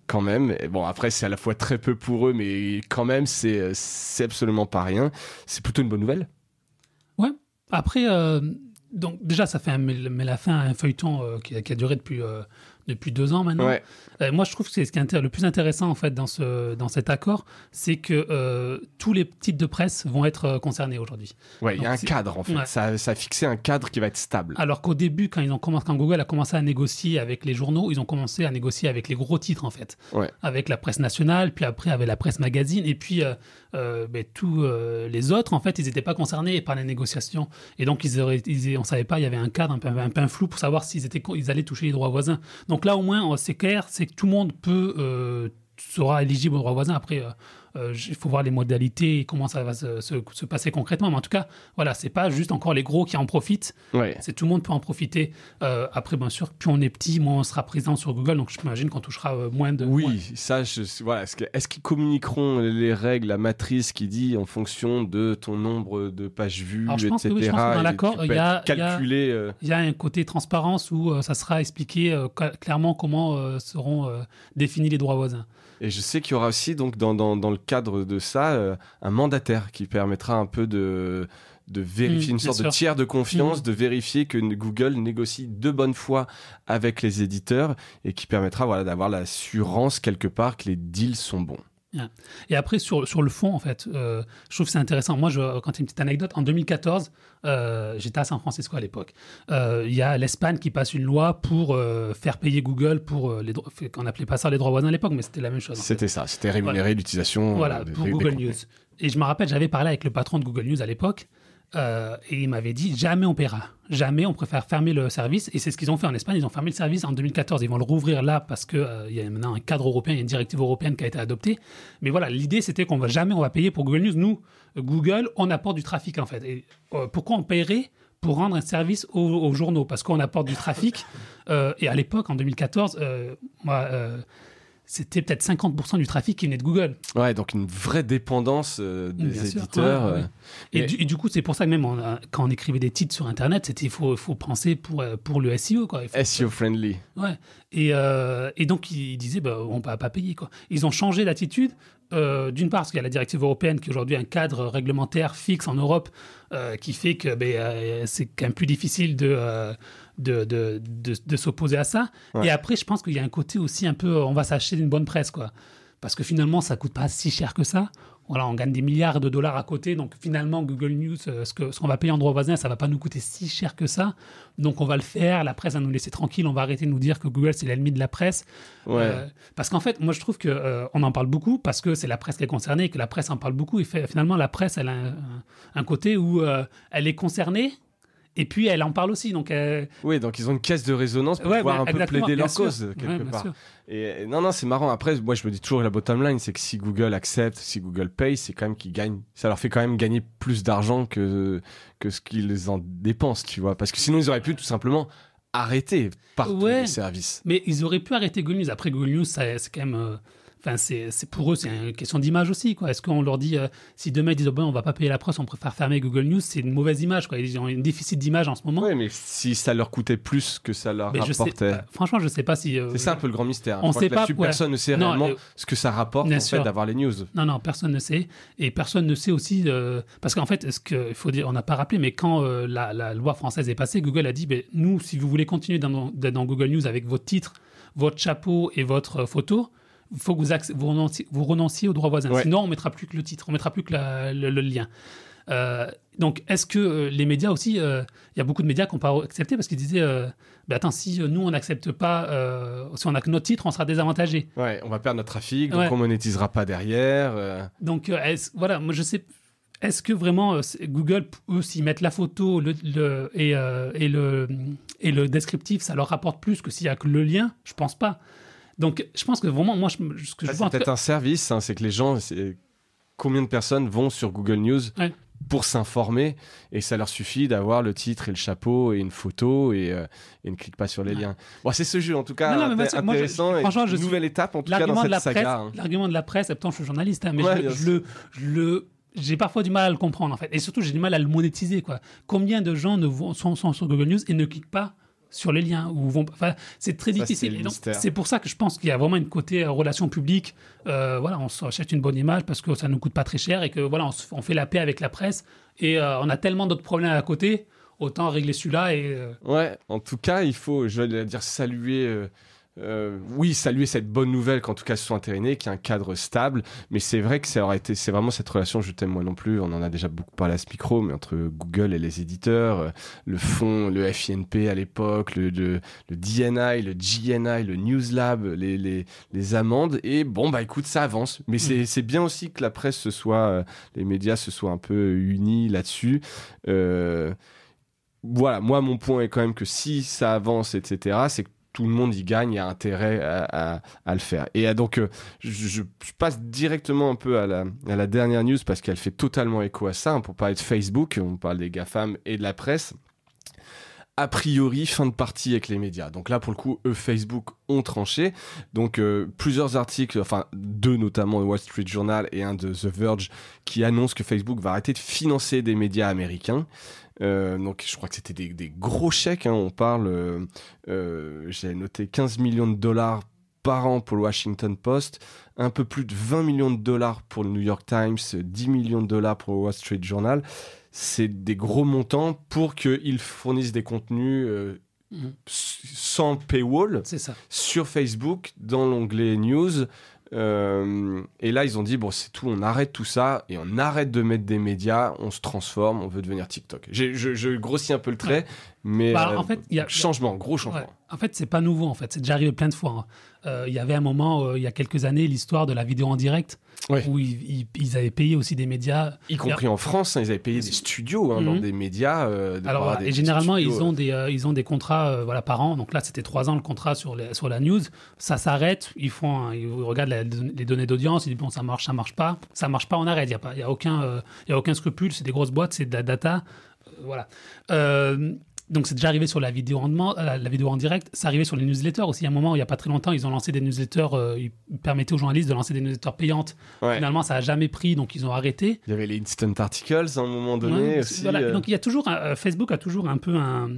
Quand même. Et bon, après, c'est à la fois très peu pour eux, mais quand même, c'est absolument pas rien. C'est plutôt une bonne nouvelle. Ouais. Après, donc déjà, ça fait la fin à un feuilleton qui a duré depuis depuis 2 ans maintenant. Ouais. Moi, je trouve que ce qui est le plus intéressant en fait dans cet accord, c'est que tous les titres de presse vont être concernés aujourd'hui. Ouais, il y a un cadre en fait. Ouais. Ça a fixé un cadre qui va être stable. Alors qu'au début, quand Google a commencé à négocier avec les journaux, ils ont commencé à négocier avec les gros titres en fait, Ouais. avec la presse nationale, puis après avec la presse magazine, et puis tous les autres en fait, ils n'étaient pas concernés par les négociations, et donc on savait pas, il y avait un cadre un peu flou pour savoir ils allaient toucher les droits voisins. Donc là au moins c'est clair, c'est que tout le monde sera éligible aux droits voisins. Après, il faut voir les modalités et comment ça va se passer concrètement. Mais en tout cas, voilà, c'est pas juste encore les gros qui en profitent. Ouais. C'est tout le monde peut en profiter. Après, bien sûr, plus on est petit, moins on sera présent sur Google. Donc, j'imagine qu'on touchera moins de... Oui, moins. ça, voilà. Est-ce qu'ils communiqueront les règles, la matrice qui dit en fonction de ton nombre de pages vues, Alors, je etc. pense que dans l'accord, il y a un côté transparence où ça sera expliqué clairement comment seront définis les droits voisins. Et je sais qu'il y aura aussi, donc, dans le cadre de ça, un mandataire qui permettra un peu de vérifier, une sorte de tiers de confiance, de vérifier que Google négocie de bonne foi avec les éditeurs et qui permettra d'avoir l'assurance quelque part que les deals sont bons. Et après, sur le fond, en fait, je trouve que c'est intéressant. Moi, quand il y a une petite anecdote, en 2014, j'étais à San Francisco à l'époque. Il y a l'Espagne qui passe une loi pour faire payer Google pour les droits. On n'appelait pas ça les droits voisins à l'époque, mais c'était la même chose. C'était ça, c'était rémunérer l'utilisation. Voilà, pour Google News. Et je me rappelle, j'avais parlé avec le patron de Google News à l'époque. Et il m'avait dit jamais on paiera, jamais, on préfère fermer le service. Et c'est ce qu'ils ont fait en Espagne, ils ont fermé le service en 2014. Ils vont le rouvrir là parce qu'il y a maintenant un cadre européen, il y a une directive européenne qui a été adoptée. Mais voilà, l'idée c'était qu'on va payer pour Google News. Nous, Google, on apporte du trafic en fait. Et pourquoi on paierait pour rendre un service aux journaux? Parce qu'on apporte du trafic. Et à l'époque, en 2014, c'était peut-être 50% du trafic qui venait de Google. Ouais, donc une vraie dépendance des éditeurs. Ouais. Et du coup, c'est pour ça que même quand on écrivait des titres sur Internet, il faut penser pour le SEO. Quoi. SEO friendly. Ouais. Et donc, ils disaient, on ne va pas payer. Quoi. Ils ont changé d'attitude. D'une part, parce qu'il y a la directive européenne qui est aujourd'hui un cadre réglementaire fixe en Europe qui fait que c'est quand même plus difficile de s'opposer à ça. Ouais. Et après, je pense qu'il y a un côté aussi un peu, on va s'acheter d'une bonne presse, quoi. Parce que finalement, ça coûte pas si cher que ça. Voilà, on gagne des milliards de dollars à côté. Donc finalement, Google News, ce qu'on va payer en droits voisins, ça va pas nous coûter si cher que ça. Donc on va le faire. La presse va nous laisser tranquille. On va arrêter de nous dire que Google, c'est l'ennemi de la presse. Ouais. Parce qu'en fait, moi, je trouve qu'on en parle beaucoup parce que c'est la presse qui est concernée et que la presse en parle beaucoup. Et finalement, la presse, elle a un côté où elle est concernée. Et puis, elle en parle aussi. Donc, oui, donc ils ont une caisse de résonance pour pouvoir un peu plaider leur cause, quelque part. Sûr. Et non, c'est marrant. Après, moi, je me dis toujours, la bottom line, c'est que si Google accepte, si Google paye, c'est quand même qu'ils gagnent. Ça leur fait quand même gagner plus d'argent que ce qu'ils en dépensent, tu vois. Parce que sinon, ils auraient pu tout simplement arrêter partout les services. Mais ils auraient pu arrêter Google News. Après, Google News, c'est quand même... c'est pour eux, c'est une question d'image aussi, quoi. Est-ce qu'on leur dit, si demain ils disent, on va pas payer la presse, on préfère fermer Google News, c'est une mauvaise image, quoi. Ils ont un déficit d'image en ce moment. Oui, mais si ça leur coûtait plus que ça leur rapportait. Franchement, je sais pas si. C'est ça un peu le grand mystère. On sait pas. Personne ne sait réellement ce que ça rapporte en fait d'avoir les news. Non, personne ne sait. Et personne ne sait aussi. Parce qu'en fait, il faut dire, on n'a pas rappelé, mais quand la loi française est passée, Google a dit, nous, si vous voulez continuer d'être dans Google News avec votre titre, votre chapeau et votre photo, il faut que vous renonciez aux droits voisins. Ouais. Sinon, on ne mettra plus que le titre, on ne mettra plus que le lien. Donc, est-ce que les médias aussi, il y a beaucoup de médias qui n'ont pas accepté parce qu'ils disaient attends, si nous, on n'accepte pas, si on n'a que notre titre, on sera désavantagé. Ouais, on va perdre notre trafic, donc on ne monétisera pas derrière. Donc, voilà, moi, je sais... Est-ce que vraiment Google, eux, s'ils mettent la photo et le descriptif, ça leur rapporte plus que s'il n'y a que le lien? Je ne pense pas. Donc, je pense que vraiment, moi, ce que je vois... C'est peut-être un service, c'est que les gens... Combien de personnes vont sur Google News pour s'informer et ça leur suffit d'avoir le titre et le chapeau et une photo et ils ne cliquent pas sur les liens. Bon, c'est ce jeu, en tout cas, intéressant. Franchement, une nouvelle étape, en tout cas, dans cette saga. L'argument de la presse, pourtant, je suis journaliste, mais j'ai parfois du mal à le comprendre, en fait. Et surtout, j'ai du mal à le monétiser, quoi. Combien de gens sont sur Google News et ne cliquent pas sur les liens c'est très difficile. C'est pour ça que je pense qu'il y a vraiment une côté relation publique. On s'achète une bonne image parce que ça nous coûte pas très cher et que on fait la paix avec la presse et on a tellement d'autres problèmes à côté, autant régler celui-là. Ouais, en tout cas, il faut, je vais dire, saluer oui, saluer cette bonne nouvelle qu'en tout cas se sont entérinés, qu'il y a un cadre stable, mais c'est vrai que c'est vraiment cette relation je t'aime moi non plus, on en a déjà beaucoup parlé à ce micro, mais entre Google et les éditeurs, le fonds, le FINP à l'époque, le DNI, le GNI, le Newslab, les amendes, et bon bah écoute, ça avance, mais c'est bien aussi que la presse les médias se soient un peu unis là-dessus. Voilà, moi mon point est quand même que si ça avance, etc., c'est que tout le monde y gagne, il y a intérêt à le faire. Et donc, je passe directement un peu à la dernière news parce qu'elle fait totalement écho à ça. Hein, pour parler de Facebook, on parle des GAFAM et de la presse. A priori, fin de partie avec les médias. Donc là, pour le coup, Facebook ont tranché. Donc, plusieurs articles, enfin, 2 notamment, le Wall Street Journal et un de The Verge, qui annoncent que Facebook va arrêter de financer des médias américains. Donc je crois que c'était des gros chèques, hein. On parle, j'ai noté 15 millions de dollars par an pour le Washington Post, un peu plus de 20 millions de dollars pour le New York Times, 10 millions de dollars pour le Wall Street Journal. C'est des gros montants pour qu'ils fournissent des contenus sans paywall sur Facebook dans l'onglet News. Et là ils ont dit bon c'est tout, on arrête tout ça et on arrête de mettre des médias, on se transforme, on veut devenir TikTok. Je grossis un peu le trait, mais en fait, gros changement. Ouais. En fait c'est pas nouveau, en fait c'est déjà arrivé plein de fois, hein. Il y avait un moment il y a quelques années l'histoire de la vidéo en direct, où ils avaient payé aussi des médias, y compris en France, hein, ils avaient payé des studios dans des médias. Alors et généralement ils ont des contrats par an. Donc là c'était 3 ans le contrat sur la news. Ça s'arrête, ils regardent les données d'audience, ils disent bon ça marche pas, on arrête. Il y a aucun scrupule, c'est des grosses boîtes, c'est de la data, voilà. Donc c'est déjà arrivé sur la vidéo la vidéo en direct. C'est arrivé sur les newsletters aussi. Il y a un moment, il n'y a pas très longtemps, ils ont lancé des newsletters. Ils permettaient aux journalistes de lancer des newsletters payantes. Ouais. Finalement, ça n'a jamais pris, donc ils ont arrêté. Il y avait les instant articles à un moment donné aussi. Voilà. Donc il y a toujours Facebook a toujours un peu un.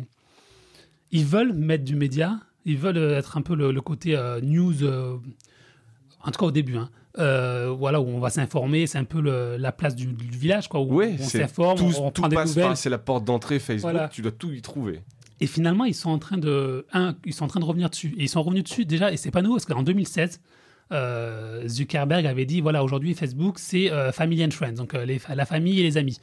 Ils veulent mettre du média. Ils veulent être un peu le côté news. En tout cas au début. Hein. Voilà, où on va s'informer, c'est un peu la place du village, quoi, où on s'informe, on prend des nouvelles. C'est la porte d'entrée Facebook, tu dois tout y trouver. Et finalement, ils sont en train de revenir dessus. Et ils sont revenus dessus déjà, et c'est pas nouveau, parce qu'en 2016, Zuckerberg avait dit, voilà, aujourd'hui, Facebook, c'est Family and Friends, donc la famille et les amis.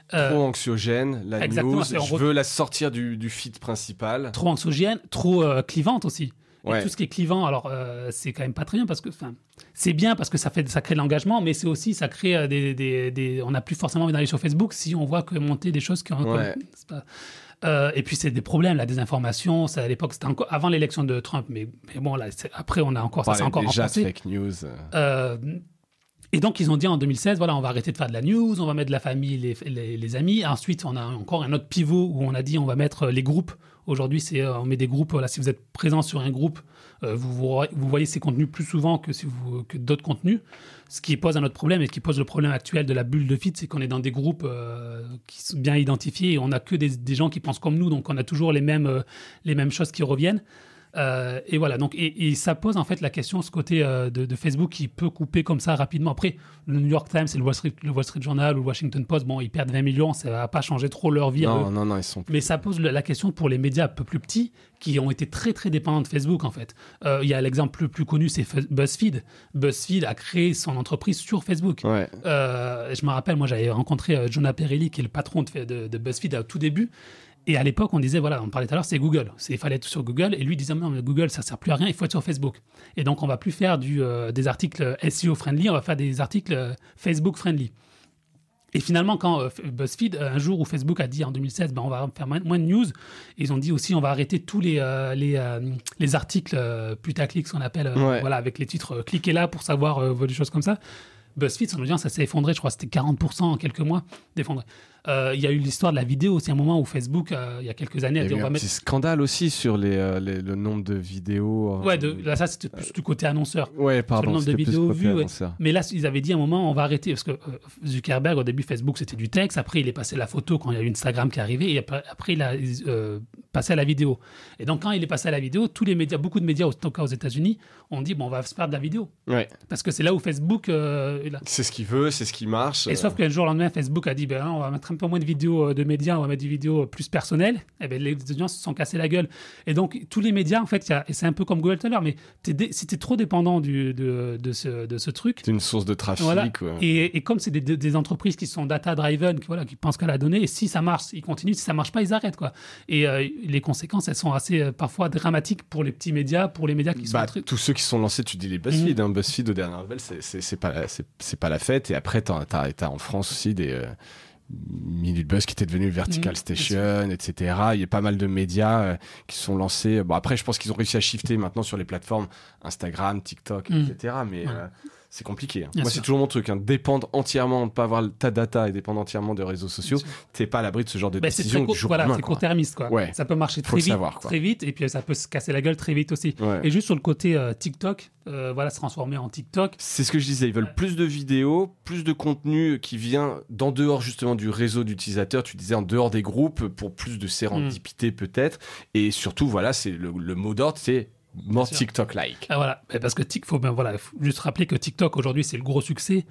Trop anxiogène, la news, je veux la sortir du feed principal. Trop anxiogène, trop clivante aussi. Ouais. Et tout ce qui est clivant, alors c'est quand même pas très bien parce que, c'est bien parce que ça crée de l'engagement, mais c'est aussi ça crée on n'a plus forcément envie d'aller sur Facebook si on voit que monter des choses qui ont. Et puis c'est des problèmes, la désinformation. Ça, à l'époque, c'était encore avant l'élection de Trump, mais bon là, après on a encore ça, c'est encore déjà renforcé. Fake news. Et donc ils ont dit en 2016, voilà, on va arrêter de faire de la news, on va mettre la famille, les amis. Ensuite, on a encore un autre pivot où on a dit on va mettre les groupes. Aujourd'hui, on met des groupes. Voilà, si vous êtes présent sur un groupe, vous voyez ces contenus plus souvent que d'autres contenus. Ce qui pose un autre problème et qui pose le problème actuel de la bulle de feed, c'est qu'on est dans des groupes qui sont bien identifiés et on n'a que des gens qui pensent comme nous, donc on a toujours les mêmes choses qui reviennent. Et voilà, donc et ça pose en fait la question, ce côté de Facebook qui peut couper comme ça rapidement. Après, le New York Times et le Wall Street Journal ou le Washington Post, bon, ils perdent 20 millions, ça va pas changer trop leur vie. Non, ils sont. Mais ça pose la question pour les médias un peu plus petits qui ont été très très dépendants de Facebook en fait. Il y a l'exemple le plus connu, c'est BuzzFeed. BuzzFeed a créé son entreprise sur Facebook. Ouais. Je me rappelle, moi j'avais rencontré Jonah Peretti qui est le patron de BuzzFeed au tout début. Et à l'époque, on disait, voilà, on parlait tout à l'heure, c'est Google. Il fallait être sur Google. Et lui disait, non, mais Google, ça ne sert plus à rien, il faut être sur Facebook. Et donc, on ne va plus faire des articles SEO-friendly, on va faire des articles Facebook-friendly. Et finalement, quand BuzzFeed, un jour où Facebook a dit en 2016, on va faire moins de news, ils ont dit aussi, on va arrêter tous les articles putaclic, ce qu'on appelle, voilà, avec les titres « cliquez là pour savoir des choses comme ça ». BuzzFeed, son audience, ça s'est effondré, je crois que c'était 40% en quelques mois d'effondré. Il y a eu l'histoire de la vidéo aussi, un moment où Facebook, il y a quelques années, a dit on va mettre... C'est scandale aussi sur le nombre de vidéos. Là, ça, c'était plus du côté annonceur. Ouais, pardon. Sur le nombre de vidéos vues. Mais là, ils avaient dit à un moment, on va arrêter, parce que Zuckerberg, au début, Facebook, c'était du texte. Après, il est passé à la photo quand il y a eu Instagram qui est arrivé. Et après, il a passé à la vidéo. Et donc, quand il est passé à la vidéo, tous les médias, beaucoup de médias, en tout cas aux États-Unis, ont dit, on va se faire de la vidéo. Ouais. Parce que c'est là où Facebook C'est ce qu'il veut, c'est ce qui marche. Et sauf qu'un jour, le lendemain, Facebook a dit on va mettre un peu moins de vidéos de médias, on va mettre des vidéos plus personnelles. Et ben, les audiences se sont cassées la gueule. Et donc, tous les médias, en fait, et c'est un peu comme Google tout à l'heure, mais si tu es trop dépendant de ce truc. C'est une source de trafic. Voilà. Ouais. Et comme c'est des entreprises qui sont data-driven, qui pensent qu'à la donnée, et si ça marche, ils continuent. Si ça marche pas, ils arrêtent, quoi. Et les conséquences, elles sont assez parfois dramatiques pour les petits médias, pour les médias qui sont... Tous ceux qui sont lancés, tu dis les BuzzFeed. BuzzFeed, aux dernières nouvelles, c'est pas la fête. Et après, t'as en France aussi des... Minute Buzz qui était devenu Vertical Station, etc. Il y a pas mal de médias qui sont lancés. Bon, après, je pense qu'ils ont réussi à shifter maintenant sur les plateformes Instagram, TikTok, etc. Mais c'est compliqué. Hein. Moi, c'est toujours mon truc. Dépendre entièrement, de pas avoir ta data et dépendre entièrement de réseaux sociaux, t'es pas à l'abri de ce genre de décision. C'est court-termiste, quoi. Ouais. Ça peut marcher très vite, et puis ça peut se casser la gueule très vite aussi. Ouais. Et juste sur le côté TikTok, se transformer en TikTok. C'est ce que je disais. Ils veulent plus de vidéos, plus de contenu qui vient d'en dehors justement du réseau d'utilisateurs. Tu disais en dehors des groupes pour plus de sérendipité peut-être. Et surtout, c'est le mot d'ordre, c'est more TikTok-like. Voilà, parce que faut juste rappeler que TikTok aujourd'hui c'est le gros succès.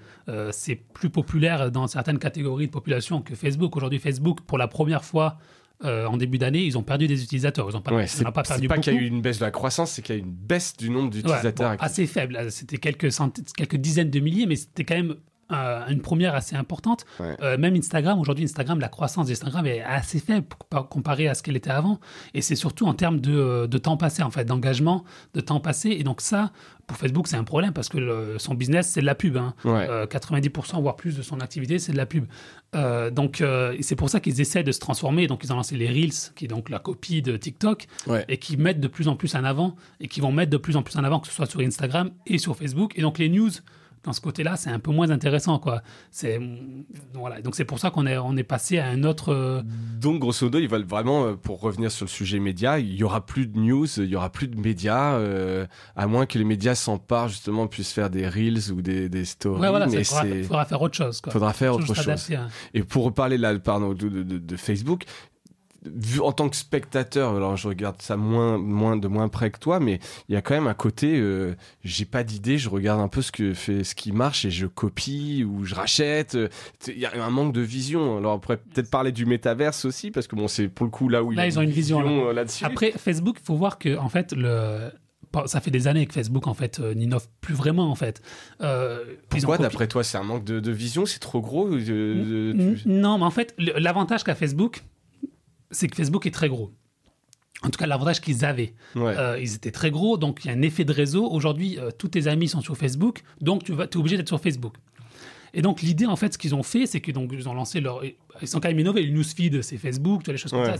C'est plus populaire dans certaines catégories de population que Facebook. Aujourd'hui, Facebook, pour la première fois en début d'année, ils ont perdu des utilisateurs. Ils n'ont pas perdu beaucoup. C'est pas qu'il y a eu une baisse de la croissance, c'est qu'il y a eu une baisse du nombre d'utilisateurs. Assez faible. C'était quelques dizaines de milliers, mais c'était quand même une première assez importante. Même Instagram, aujourd'hui, la croissance d'Instagram est assez faible comparée à ce qu'elle était avant. Et c'est surtout en termes de temps passé, en fait, d'engagement, de temps passé. Et donc ça, pour Facebook, c'est un problème parce que son business, c'est de la pub. 90%, voire plus de son activité, c'est de la pub. Donc c'est pour ça qu'ils essaient de se transformer. Donc ils ont lancé les Reels, qui est donc la copie de TikTok, et qui mettent de plus en plus en avant, et qui vont mettre de plus en plus en avant, que ce soit sur Instagram et sur Facebook. Et donc les news, dans ce côté-là, c'est un peu moins intéressant, quoi. Donc c'est pour ça qu'on est passé à un autre... Donc, grosso modo, ils veulent vraiment, pour revenir sur le sujet média, il y aura plus de news, il y aura plus de médias, à moins que les médias s'emparent, justement, puissent faire des reels ou des stories. Mais il faudra faire autre chose, quoi. Faudra faire autre chose. Et pour reparler là, de Facebook... Vu en tant que spectateur, alors je regarde ça de moins près que toi, mais il y a quand même un côté, j'ai pas d'idée, je regarde un peu ce qui marche et je copie ou je rachète. Il y a un manque de vision. Alors on pourrait peut-être parler du métaverse aussi, parce que c'est pour le coup là où ils ont une vision là-dessus. Après, Facebook, il faut voir que en fait ça fait des années que Facebook en fait n'innove plus vraiment en fait. Pourquoi d'après toi c'est un manque de vision, c'est trop gros Non, mais en fait l'avantage qu'a Facebook, c'est que Facebook est très gros. En tout cas, l'avantage qu'ils avaient. Ils étaient très gros, donc il y a un effet de réseau. Aujourd'hui, tous tes amis sont sur Facebook, donc tu es obligé d'être sur Facebook. Et donc, l'idée, en fait, ce qu'ils ont fait, c'est qu'ils ont lancé ils sont quand même innovés. Le newsfeed, c'est Facebook, tu vois, les choses comme ça.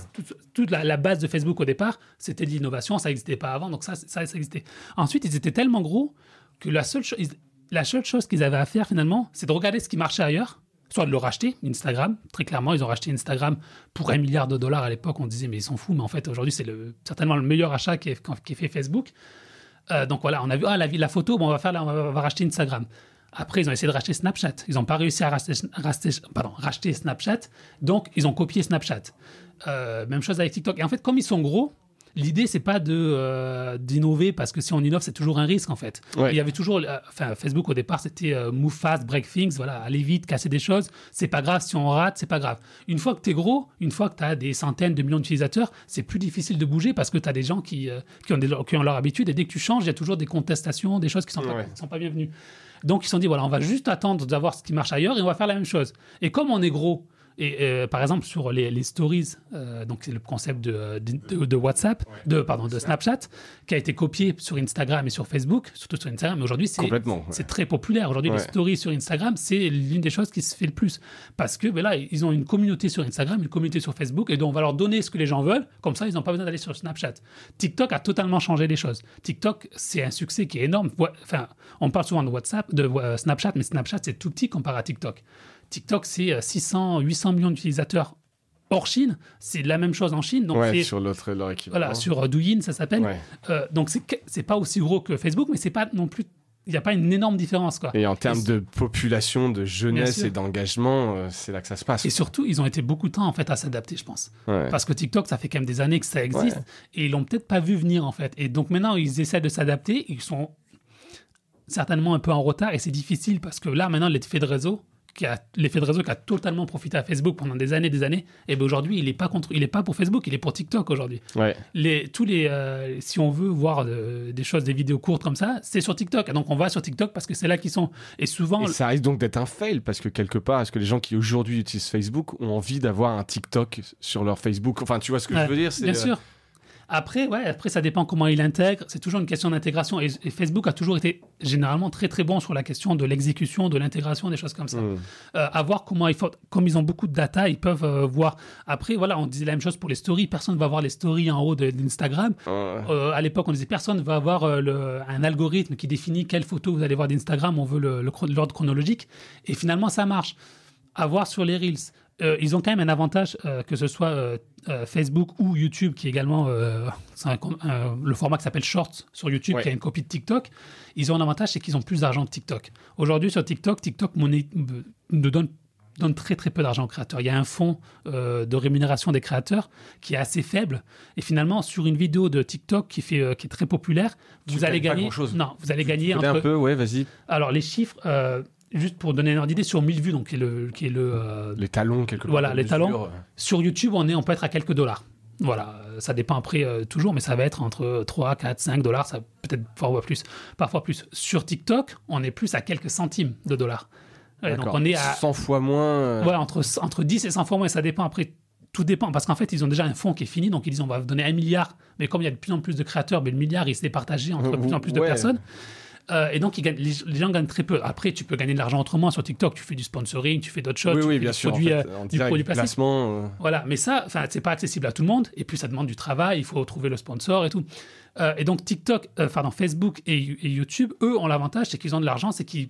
Toute la base de Facebook, au départ, c'était de l'innovation. Ça n'existait pas avant, donc ça existait. Ensuite, ils étaient tellement gros que la seule chose qu'ils avaient à faire, finalement, c'est de regarder ce qui marchait ailleurs, soit de le racheter, Instagram. Très clairement, ils ont racheté Instagram pour $1 milliard à l'époque. On disait, mais ils sont fous. Mais en fait, aujourd'hui, c'est certainement le meilleur achat qui est fait Facebook. Donc voilà, on a vu la photo, on va racheter Instagram. Après, ils ont essayé de racheter Snapchat. Ils n'ont pas réussi à racheter Snapchat. Donc, ils ont copié Snapchat. Même chose avec TikTok. Et en fait, comme ils sont gros, l'idée, c'est pas d'innover, parce que si on innove, c'est toujours un risque, en fait. Il y avait toujours... Facebook, au départ, c'était move fast, break things, aller vite, casser des choses. C'est pas grave, si on rate, c'est pas grave. Une fois que t'es gros, une fois que t'as des centaines de millions d'utilisateurs, c'est plus difficile de bouger, parce que t'as des gens qui ont leur habitude, et dès que tu changes, il y a toujours des contestations, des choses qui sont pas bienvenues. Donc, ils se sont dit, voilà, on va juste attendre d'avoir ce qui marche ailleurs, et on va faire la même chose. Et comme on est gros... Et par exemple, sur les stories, donc c'est le concept de WhatsApp, de Snapchat, qui a été copié sur Instagram et sur Facebook, surtout sur Instagram. Mais aujourd'hui, c'est très populaire. Aujourd'hui, les stories sur Instagram, c'est l'une des choses qui se fait le plus. Parce que là, ils ont une communauté sur Instagram, une communauté sur Facebook, et donc on va leur donner ce que les gens veulent. Comme ça, ils n'ont pas besoin d'aller sur Snapchat. TikTok a totalement changé les choses. TikTok, c'est un succès qui est énorme. Enfin, on parle souvent de Snapchat, mais Snapchat, c'est tout petit comparé à TikTok. TikTok, c'est 600, 800 millions d'utilisateurs hors Chine. C'est la même chose en Chine. Donc sur leur équivalent. Voilà, sur Douyin, ça s'appelle. Donc, c'est pas aussi gros que Facebook, mais c'est pas non plus... Il n'y a pas une énorme différence, quoi. Et en termes de population, de jeunesse et d'engagement, c'est là que ça se passe. Et surtout, ils ont été beaucoup de temps, en fait, à s'adapter, je pense. Parce que TikTok, ça fait quand même des années que ça existe. Et ils l'ont peut-être pas vu venir, en fait. Et donc, maintenant, ils essaient de s'adapter. Ils sont... certainement un peu en retard et c'est difficile parce que là, maintenant, l'effet de réseau qui a totalement profité à Facebook pendant des années, et ben aujourd'hui, il est pas pour Facebook, il est pour TikTok aujourd'hui. Ouais. Si on veut voir des choses, des vidéos courtes comme ça, c'est sur TikTok. Et donc, on va sur TikTok parce que c'est là qu'ils sont. Et souvent. Et ça risque donc d'être un fail parce que quelque part, est-ce que les gens qui aujourd'hui utilisent Facebook ont envie d'avoir un TikTok sur leur Facebook? Enfin, tu vois ce que je veux dire? Bien sûr. Après, ça dépend comment il intègre. C'est toujours une question d'intégration. Et Facebook a toujours été généralement très, très bon sur la question de l'exécution, de l'intégration, des choses comme ça. À voir comment comme ils ont beaucoup de data, ils peuvent voir. Après, voilà, on disait la même chose pour les stories. Personne ne va voir les stories en haut d'Instagram. À l'époque, on disait personne ne va avoir un algorithme qui définit quelle photo vous allez voir d'Instagram. On veut l'ordre chronologique. Et finalement, ça marche. À voir sur les Reels. Ils ont quand même un avantage, que ce soit Facebook ou YouTube, qui est également le format qui s'appelle Shorts sur YouTube, qui a une copie de TikTok. Ils ont un avantage, c'est qu'ils ont plus d'argent que TikTok. Aujourd'hui, sur TikTok ne donne très très peu d'argent aux créateurs. Il y a un fonds de rémunération des créateurs qui est assez faible. Et finalement, sur une vidéo de TikTok qui est très populaire, vous allez gagner. Vous allez gagner un peu, ouais, vas-y. Alors les chiffres. Juste pour donner une ordre d'idée, sur 1000 vues, donc les talons, quelque part. Voilà, les talons. Sur YouTube, on peut être à quelques dollars. Voilà, ça dépend après toujours, mais ça va être entre 3, 4, 5 dollars, ça peut-être parfois plus. Sur TikTok, on est plus à quelques centimes de dollars. Donc on est à 100 fois moins. Ouais, entre 10 et 100 fois moins, ça dépend après. Tout dépend, parce qu'en fait, ils ont déjà un fonds qui est fini, donc ils disent on va vous donner 1 milliard, mais comme il y a de plus en plus de créateurs, le milliard, il s'est partagé entre de plus en plus de personnes. Et donc, les gens gagnent très peu. Après, tu peux gagner de l'argent autrement sur TikTok. Tu fais du sponsoring, tu fais d'autres choses. Oui, bien sûr. Du produit placé. Placement. Voilà, mais ça, c'est pas accessible à tout le monde. Et puis, ça demande du travail. Il faut trouver le sponsor et tout. Et donc, Facebook et YouTube, eux, ont l'avantage, c'est qu'ils ont de l'argent, c'est qu'ils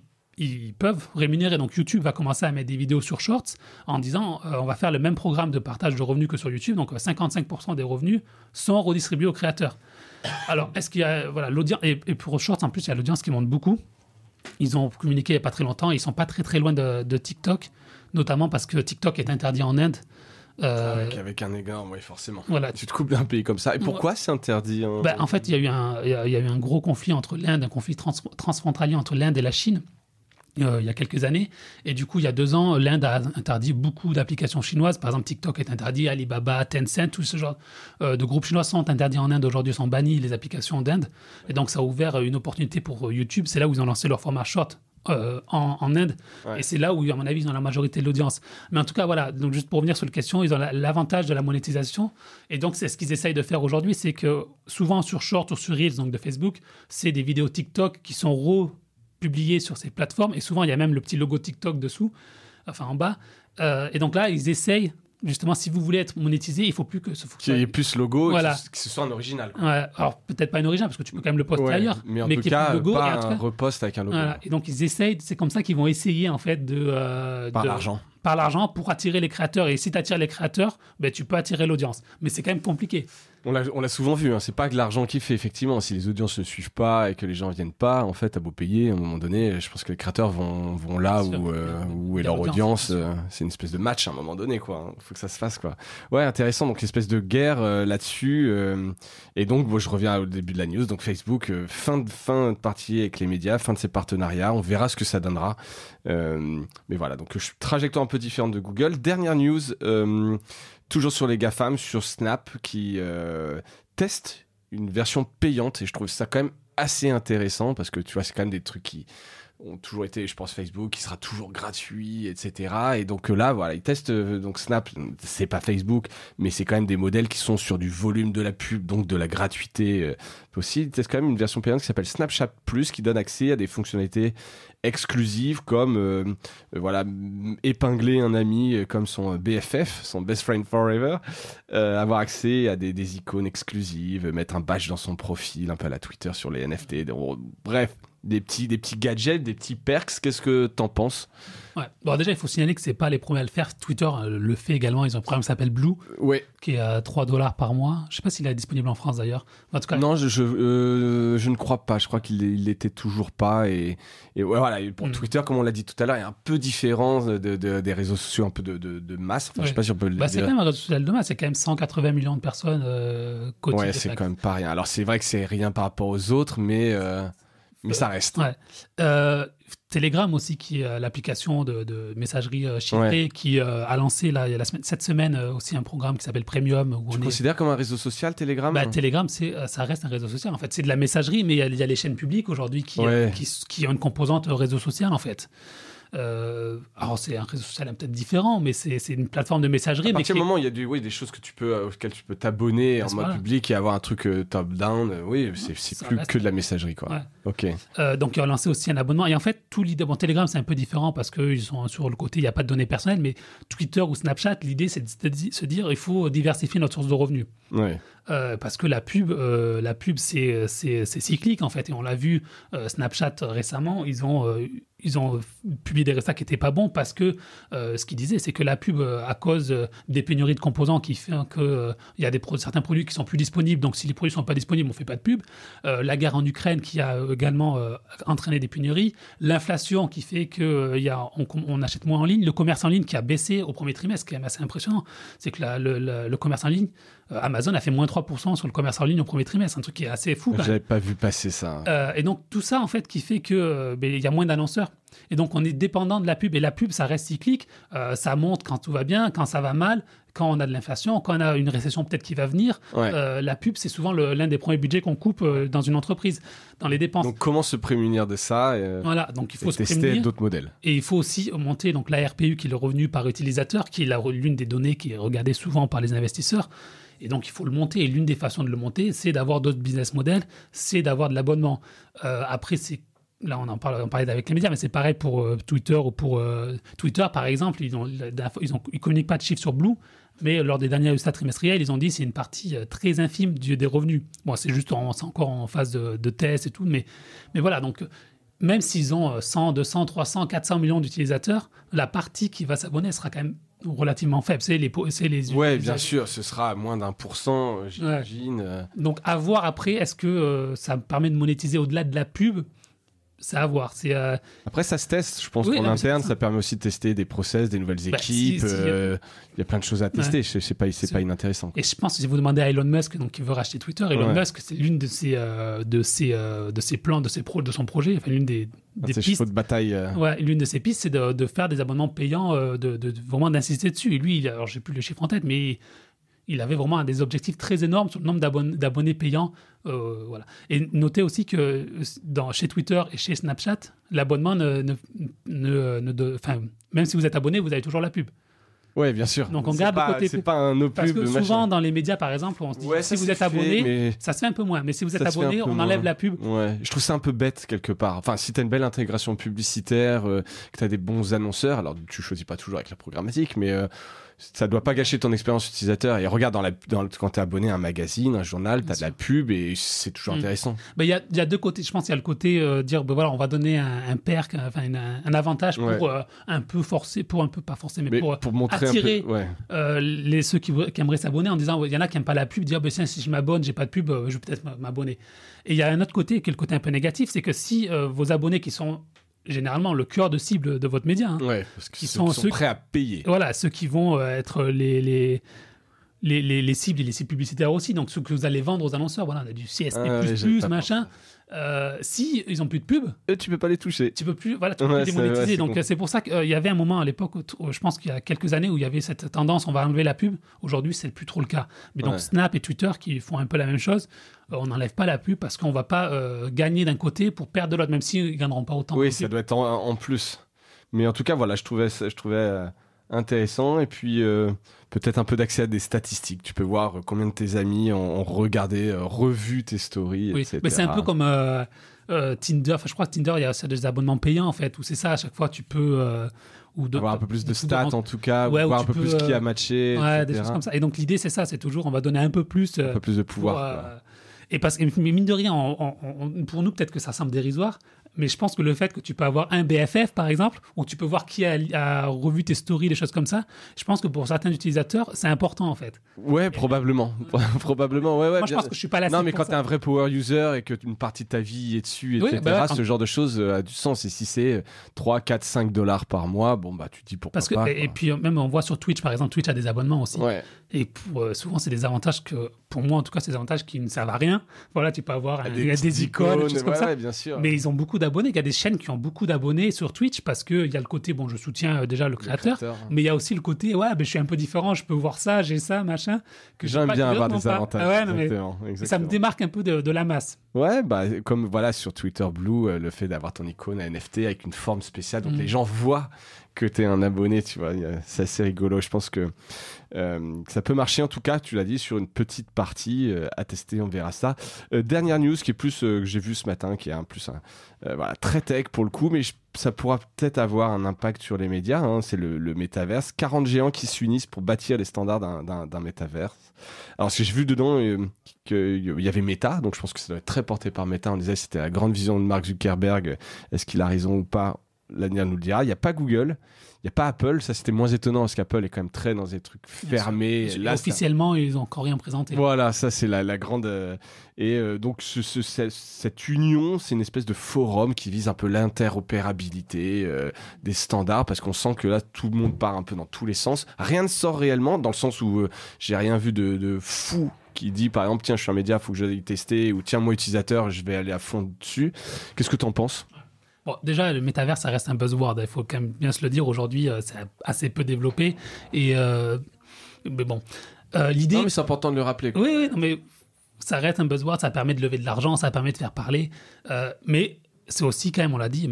peuvent rémunérer. Donc, YouTube va commencer à mettre des vidéos sur Shorts en disant on va faire le même programme de partage de revenus que sur YouTube. Donc, 55% des revenus sont redistribués aux créateurs. Alors, est-ce qu'il y a l'audience, et pour Shorts, en plus, il y a l'audience qui monte beaucoup. Ils ont communiqué il n'y a pas très longtemps. Ils ne sont pas très, très loin de TikTok, notamment parce que TikTok est interdit en Inde. Avec un égard, oui, forcément. Voilà. Tu te coupes d'un pays comme ça. Et pourquoi c'est interdit En fait, il y a eu un gros conflit entre l'Inde, un conflit transfrontalier entre l'Inde et la Chine. Il y a quelques années. Et du coup, il y a 2 ans, l'Inde a interdit beaucoup d'applications chinoises. Par exemple, TikTok est interdit, Alibaba, Tencent, tout ce genre de groupes chinois sont interdits en Inde. Aujourd'hui, sont bannis les applications d'Inde. Et donc, ça a ouvert une opportunité pour YouTube. C'est là où ils ont lancé leur format short en Inde. Ouais. Et c'est là où, à mon avis, ils ont la majorité de l'audience. Mais en tout cas, voilà. Donc, juste pour revenir sur la question, ils ont l'avantage de la monétisation. Et donc, c'est ce qu'ils essayent de faire aujourd'hui. C'est que souvent, sur Short ou sur Reels, donc de Facebook, c'est des vidéos TikTok qui sont publiés sur ces plateformes, et souvent il y a même le petit logo TikTok dessous, enfin en bas, et donc là ils essayent justement, si vous voulez être monétisé, il faut plus que qu'il y ait plus ce logo, que ce soit un original. Ouais, alors peut-être pas un original parce que tu peux quand même le poster ailleurs, mais en tout cas logo, pas un repost avec un logo. Voilà. Et donc ils essayent, c'est comme ça qu'ils vont essayer en fait par l'argent pour attirer les créateurs, et si tu attires les créateurs, tu peux attirer l'audience, mais c'est quand même compliqué. On l'a souvent vu, c'est pas que l'argent qui fait, effectivement. Si les audiences ne suivent pas et que les gens viennent pas, en fait, à beau payer, à un moment donné, je pense que les créateurs vont là où est leur audience. C'est une espèce de match à un moment donné, quoi. Faut que ça se fasse, quoi. Ouais, intéressant. Donc, l'espèce de guerre là-dessus. Et donc, je reviens au début de la news. Donc, Facebook, fin de partie avec les médias, fin de ses partenariats. On verra ce que ça donnera. Mais voilà, donc trajectoire un peu différente de Google. Dernière news. Toujours sur les GAFAM, sur Snap, qui teste une version payante, et je trouve ça quand même assez intéressant, parce que tu vois, c'est quand même des trucs qui ont toujours été, je pense, Facebook, qui sera toujours gratuit, etc. Et donc là, voilà, ils testent, donc Snap, c'est pas Facebook, mais c'est quand même des modèles qui sont sur du volume de la pub, donc de la gratuité aussi. Ils testent quand même une version payante qui s'appelle Snapchat Plus, qui donne accès à des fonctionnalités exclusives comme épingler un ami comme son BFF, son Best Friend Forever, avoir accès à des icônes exclusives, mettre un badge dans son profil, un peu à la Twitter sur les NFT, bref, des petits gadgets, des petits perks. Qu'est-ce que t'en penses? Ouais. Bon, déjà, il faut signaler que c'est pas les premiers à le faire. Twitter le fait également. Ils ont un programme qui s'appelle Blue, qui est à $3 par mois. Je sais pas s'il est disponible en France d'ailleurs. En tout cas, non, je ne crois pas. Je crois qu'il l'était toujours pas. Et voilà. Et pour Twitter, comme on l'a dit tout à l'heure, il est un peu différent des réseaux sociaux un peu de masse. Enfin, je sais pas si on peut le dire. C'est quand même un réseau social de masse. C'est quand même 180 millions de personnes quotidiennes. Ouais, c'est quand même pas rien. Alors c'est vrai que c'est rien par rapport aux autres, mais mais ça reste. Ouais. Telegram aussi, qui est l'application de messagerie chiffrée, qui a lancé cette semaine aussi un programme qui s'appelle Premium. Tu considères comme un réseau social, Telegram? Telegram, ça reste un réseau social. En fait, c'est de la messagerie, mais il y a les chaînes publiques aujourd'hui qui ont une composante réseau social, en fait. Alors c'est un réseau social peut-être différent, mais c'est une plateforme de messagerie. À partir du moment où il y a des choses auxquelles tu peux t'abonner en mode public et avoir un truc top-down, c'est plus que de la messagerie, quoi. Ouais. Ok. Donc ils ont lancé aussi un abonnement. Et en fait, tout l'idée, Telegram c'est un peu différent parce qu'ils sont sur le côté, il n'y a pas de données personnelles, mais Twitter ou Snapchat, l'idée c'est de se dire il faut diversifier notre source de revenus. Ouais. Parce que la pub c'est cyclique en fait, et on l'a vu. Snapchat récemment, ils ont publié des résultats qui n'étaient pas bons parce que ce qu'ils disaient, c'est que la pub, à cause des pénuries de composants qui fait que il y a certains produits qui sont plus disponibles, donc si les produits sont pas disponibles, on fait pas de pub. La guerre en Ukraine qui a également entraîné des pénuries, l'inflation qui fait que on achète moins en ligne, le commerce en ligne qui a baissé au premier trimestre, ce qui est assez impressionnant, c'est que le commerce en ligne, Amazon a fait moins 3% sur le commerce en ligne au premier trimestre, un truc qui est assez fou. J'avais pas vu passer ça. Et donc tout ça en fait qui fait que il y a moins d'annonceurs. Et donc on est dépendant de la pub, et la pub ça reste cyclique, ça monte quand tout va bien, quand ça va mal, quand on a de l'inflation, quand on a une récession peut-être qui va venir. La pub c'est souvent l'un des premiers budgets qu'on coupe dans une entreprise, dans les dépenses. Donc comment se prémunir de ça Voilà, donc il faut se tester prémunir. D'autres modèles. Et il faut aussi monter donc la RPU qui est le revenu par utilisateur, qui est l'une des données qui est regardée souvent par les investisseurs. Et donc, il faut le monter. Et l'une des façons de le monter, c'est d'avoir d'autres business models, c'est d'avoir de l'abonnement. Après, là, on parlait avec les médias, mais c'est pareil pour Twitter ou pour Twitter, par exemple. Ils communiquent pas de chiffres sur Blue, mais lors des derniers résultats trimestriels, ils ont dit que c'est une partie très infime des revenus. Bon, c'est encore en phase de test et tout, mais voilà. Donc, même s'ils ont 100, 200, 300, 400 millions d'utilisateurs, la partie qui va s'abonner sera quand même relativement faible. Ouais, bien sûr, ce sera à moins d'1%, j'imagine. Ouais. Donc, à voir après, est-ce que ça me permet de monétiser au-delà de la pub? C'est à voir. Après, ça se teste. Je pense qu'en interne, ça permet aussi de tester des process, des nouvelles équipes. Il y a plein de choses à tester. C'est pas inintéressant. Et je pense que si vous demandez à Elon Musk, donc, qui veut racheter Twitter, Elon Musk, c'est l'une de ses plans, de son projet, enfin, l'une des pistes de bataille. L'une de ses pistes, c'est de faire des abonnements payants, vraiment d'insister dessus. Et lui, alors j'ai plus le chiffre en tête, mais il avait vraiment des objectifs très énormes sur le nombre d'abonnés payants. Voilà. Et notez aussi que chez Twitter et chez Snapchat, l'abonnement même si vous êtes abonné, vous avez toujours la pub. Ouais, bien sûr. Donc on garde le côté. C'est pas un no pub. Parce que souvent dans les médias, par exemple, on se dit si vous êtes abonné, ça se fait un peu moins. Mais si vous êtes abonné, on enlève la pub. Ouais. Je trouve ça un peu bête quelque part. Enfin, si t'as une belle intégration publicitaire, que t'as des bons annonceurs, alors tu choisis pas toujours avec la programmatique, mais ça doit pas gâcher ton expérience utilisateur. Et regarde, quand t'es abonné à un magazine, un journal, t'as de la pub et c'est toujours intéressant. Il y a deux côtés. Je pense qu'il y a le côté dire, voilà, on va donner un perk, un avantage pour un peu forcer, pas forcer, mais pour montrer attirer un peu, ceux qui aimeraient s'abonner en disant, il y en a qui aiment pas la pub, dire, si je m'abonne, j'ai pas de pub, je vais peut-être m'abonner. Et il y a un autre côté, qui est le côté un peu négatif, c'est que si vos abonnés qui sont généralement le cœur de cible de votre média, parce que qui sont prêts à payer. Voilà, ceux qui vont être les cibles et les cibles publicitaires aussi, donc ceux que vous allez vendre aux annonceurs, voilà, on a du CSP++, machin. Si ils ont plus de pub, tu peux pas les toucher. Tu peux plus démonétiser. Donc c'est pour ça qu'il y avait un moment à l'époque, je pense qu'il y a quelques années, où il y avait cette tendance, on va enlever la pub. Aujourd'hui, c'est plus trop le cas. Mais donc Snap et Twitter qui font un peu la même chose, on n'enlève pas la pub parce qu'on va pas gagner d'un côté pour perdre de l'autre, même s'ils ne gagneront pas autant. Oui, ça doit être en plus. Mais en tout cas, voilà, je trouvais intéressant. Et puis peut-être un peu d'accès à des statistiques. Tu peux voir combien de tes amis ont regardé, revu tes stories, etc. Mais c'est un peu comme Tinder. Enfin, je crois que Tinder, il y a des abonnements payants en fait, où c'est ça, à chaque fois tu peux avoir un peu plus de stats en tout cas, voir un peu plus qui a matché, etc. Des choses comme ça. Et donc l'idée c'est ça, c'est toujours on va donner un peu plus de pouvoir. Et parce que mine de rien, pour nous peut-être que ça semble dérisoire, mais je pense que le fait que tu peux avoir un BFF par exemple, où tu peux voir qui a revu tes stories, des choses comme ça, je pense que pour certains utilisateurs c'est important en fait. Ouais, probablement. Probablement, ouais. Moi je pense que je suis pas là. Non, mais quand t'es un vrai power user et que une partie de ta vie est dessus, etc., ce genre de choses a du sens. Et si c'est 3, 4, 5 $ par mois, bon bah tu te dis pourquoi pas. Et puis même on voit sur Twitch par exemple, Twitch a des abonnements aussi. Ouais. Et souvent, c'est des avantages que, pour moi en tout cas, c'est des avantages qui ne servent à rien. Voilà, tu peux avoir des icônes, des choses comme ça. Bien sûr. Mais ils ont beaucoup d'abonnés. Il y a des chaînes qui ont beaucoup d'abonnés sur Twitch parce qu'il y a le côté, bon, je soutiens déjà le créateur, mais il y a aussi le côté, je suis un peu différent, je peux voir ça, j'ai ça, machin. Que j'aime bien avoir des avantages. Exactement. Ça me démarque un peu de la masse. Ouais, comme voilà sur Twitter Blue, le fait d'avoir ton icône à NFT avec une forme spéciale, donc les gens voient que t'es un abonné, tu vois, c'est assez rigolo. Je pense que ça peut marcher, en tout cas, tu l'as dit, sur une petite partie, à tester, on verra ça. Dernière news qui est plus, que j'ai vu ce matin, qui est très tech pour le coup, mais ça pourra peut-être avoir un impact sur les médias, hein, c'est le métaverse. 40 géants qui s'unissent pour bâtir les standards d'un métaverse. Alors, ce que j'ai vu dedans, qu'il y avait Meta, donc je pense que ça doit être très porté par Meta. On disait que c'était la grande vision de Mark Zuckerberg. Est-ce qu'il a raison ou pas? L'avenir nous le dira. Il n'y a pas Google, il n'y a pas Apple. Ça, c'était moins étonnant parce qu'Apple est quand même très dans des trucs fermés. Là, officiellement, ils n'ont encore rien présenté. Voilà, ça, c'est la grande... donc, cette union, c'est une espèce de forum qui vise un peu l'interopérabilité des standards, parce qu'on sent que là, tout le monde part un peu dans tous les sens. Rien ne sort réellement, dans le sens où j'ai rien vu de fou qui dit, par exemple, tiens, je suis un média, il faut que j'aille tester, ou tiens, moi, utilisateur, je vais aller à fond dessus. Qu'est-ce que tu en penses ? Bon, déjà, le métavers, ça reste un buzzword. Il faut quand même bien se le dire. Aujourd'hui, c'est assez peu développé. Mais bon, l'idée... Non, mais c'est important de le rappeler. Oui, non, mais ça reste un buzzword. Ça permet de lever de l'argent, ça permet de faire parler. Mais c'est aussi, quand même, on l'a dit,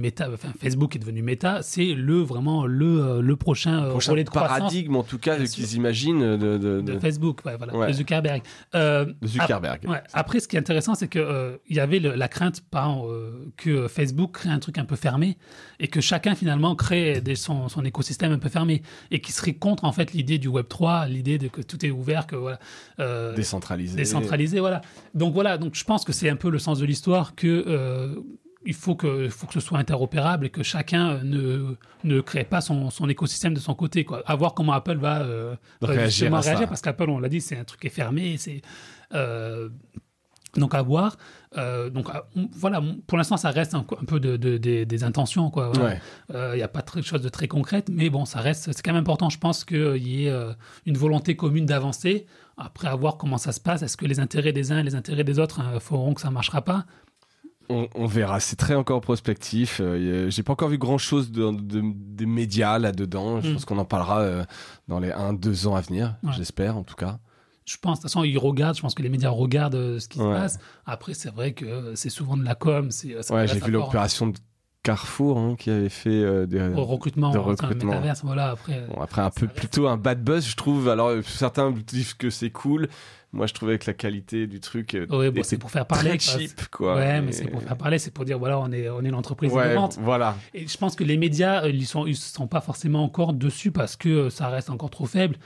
Facebook est devenu Meta. C'est vraiment le prochain relais de croissance. Paradigme, en tout cas, qu'ils imaginent de Facebook, de Zuckerberg. De Zuckerberg. Après, ce qui est intéressant, c'est qu'il y avait la crainte que Facebook crée un truc un peu fermé et que chacun, finalement, crée son écosystème un peu fermé et qui serait contre, en fait, l'idée du Web3, l'idée que tout est ouvert, que décentralisé, voilà. Donc, je pense que c'est un peu le sens de l'histoire que... il faut que ce soit interopérable et que chacun ne crée pas son écosystème de son côté, quoi. À voir comment Apple va réagir, parce qu'Apple, on l'a dit, c'est un truc qui est fermé. Donc à voir. Voilà, pour l'instant, ça reste un peu des intentions, quoi. Voilà. Y a pas de chose de très concrète, mais bon, c'est quand même important. Je pense qu'il y ait une volonté commune d'avancer. Après, à voir comment ça se passe. Est-ce que les intérêts des uns et les intérêts des autres feront que ça ne marchera pas? On verra, c'est très encore prospectif. J'ai pas encore vu grand-chose des médias là-dedans. Je pense qu'on en parlera dans les 1-2 ans à venir, j'espère en tout cas. Je pense, de toute façon, je pense que les médias regardent ce qui se passe. Après, c'est vrai que c'est souvent de la com. J'ai vu l'opération de Carrefour qui avait fait des recrutements. Métaverse, voilà, après plutôt un bad buzz, je trouve. Alors, certains disent que c'est cool. Moi, je trouvais que la qualité du truc c'est pour faire parler, très cheap, quoi. Ouais, mais c'est pour faire parler, c'est pour dire, voilà, on est l'entreprise innovante. Voilà. Et je pense que les médias, ils sont pas forcément encore dessus parce que ça reste encore trop faible,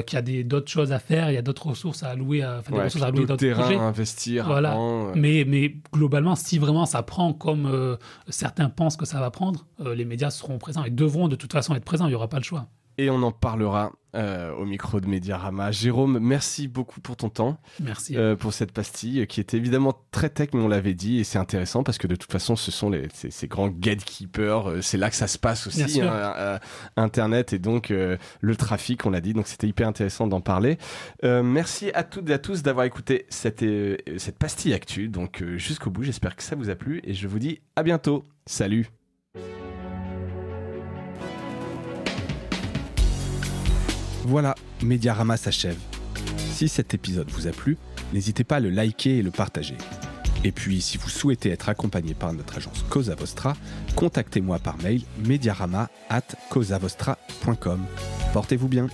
qu'il y a d'autres choses à faire, il y a d'autres ressources à allouer, des ressources à allouer d'autres projets. À investir. Voilà. Mais globalement, si vraiment ça prend comme certains pensent que ça va prendre, les médias seront présents et devront de toute façon être présents, il n'y aura pas le choix. Et on en parlera au micro de Mediarama. Jérôme, merci beaucoup pour ton temps. Merci. Pour cette pastille qui était évidemment très tech, mais on l'avait dit, et c'est intéressant parce que de toute façon, ce sont ces grands gatekeepers. C'est là que ça se passe aussi, Internet et donc le trafic, on l'a dit. Donc c'était hyper intéressant d'en parler. Merci à toutes et à tous d'avoir écouté cette pastille actu. Donc jusqu'au bout, j'espère que ça vous a plu et je vous dis à bientôt. Salut. Voilà, Mediarama s'achève. Si cet épisode vous a plu, n'hésitez pas à le liker et le partager. Et puis, si vous souhaitez être accompagné par notre agence Cosa Vostra, contactez-moi par mail mediarama@cosavostra.com. Portez-vous bien.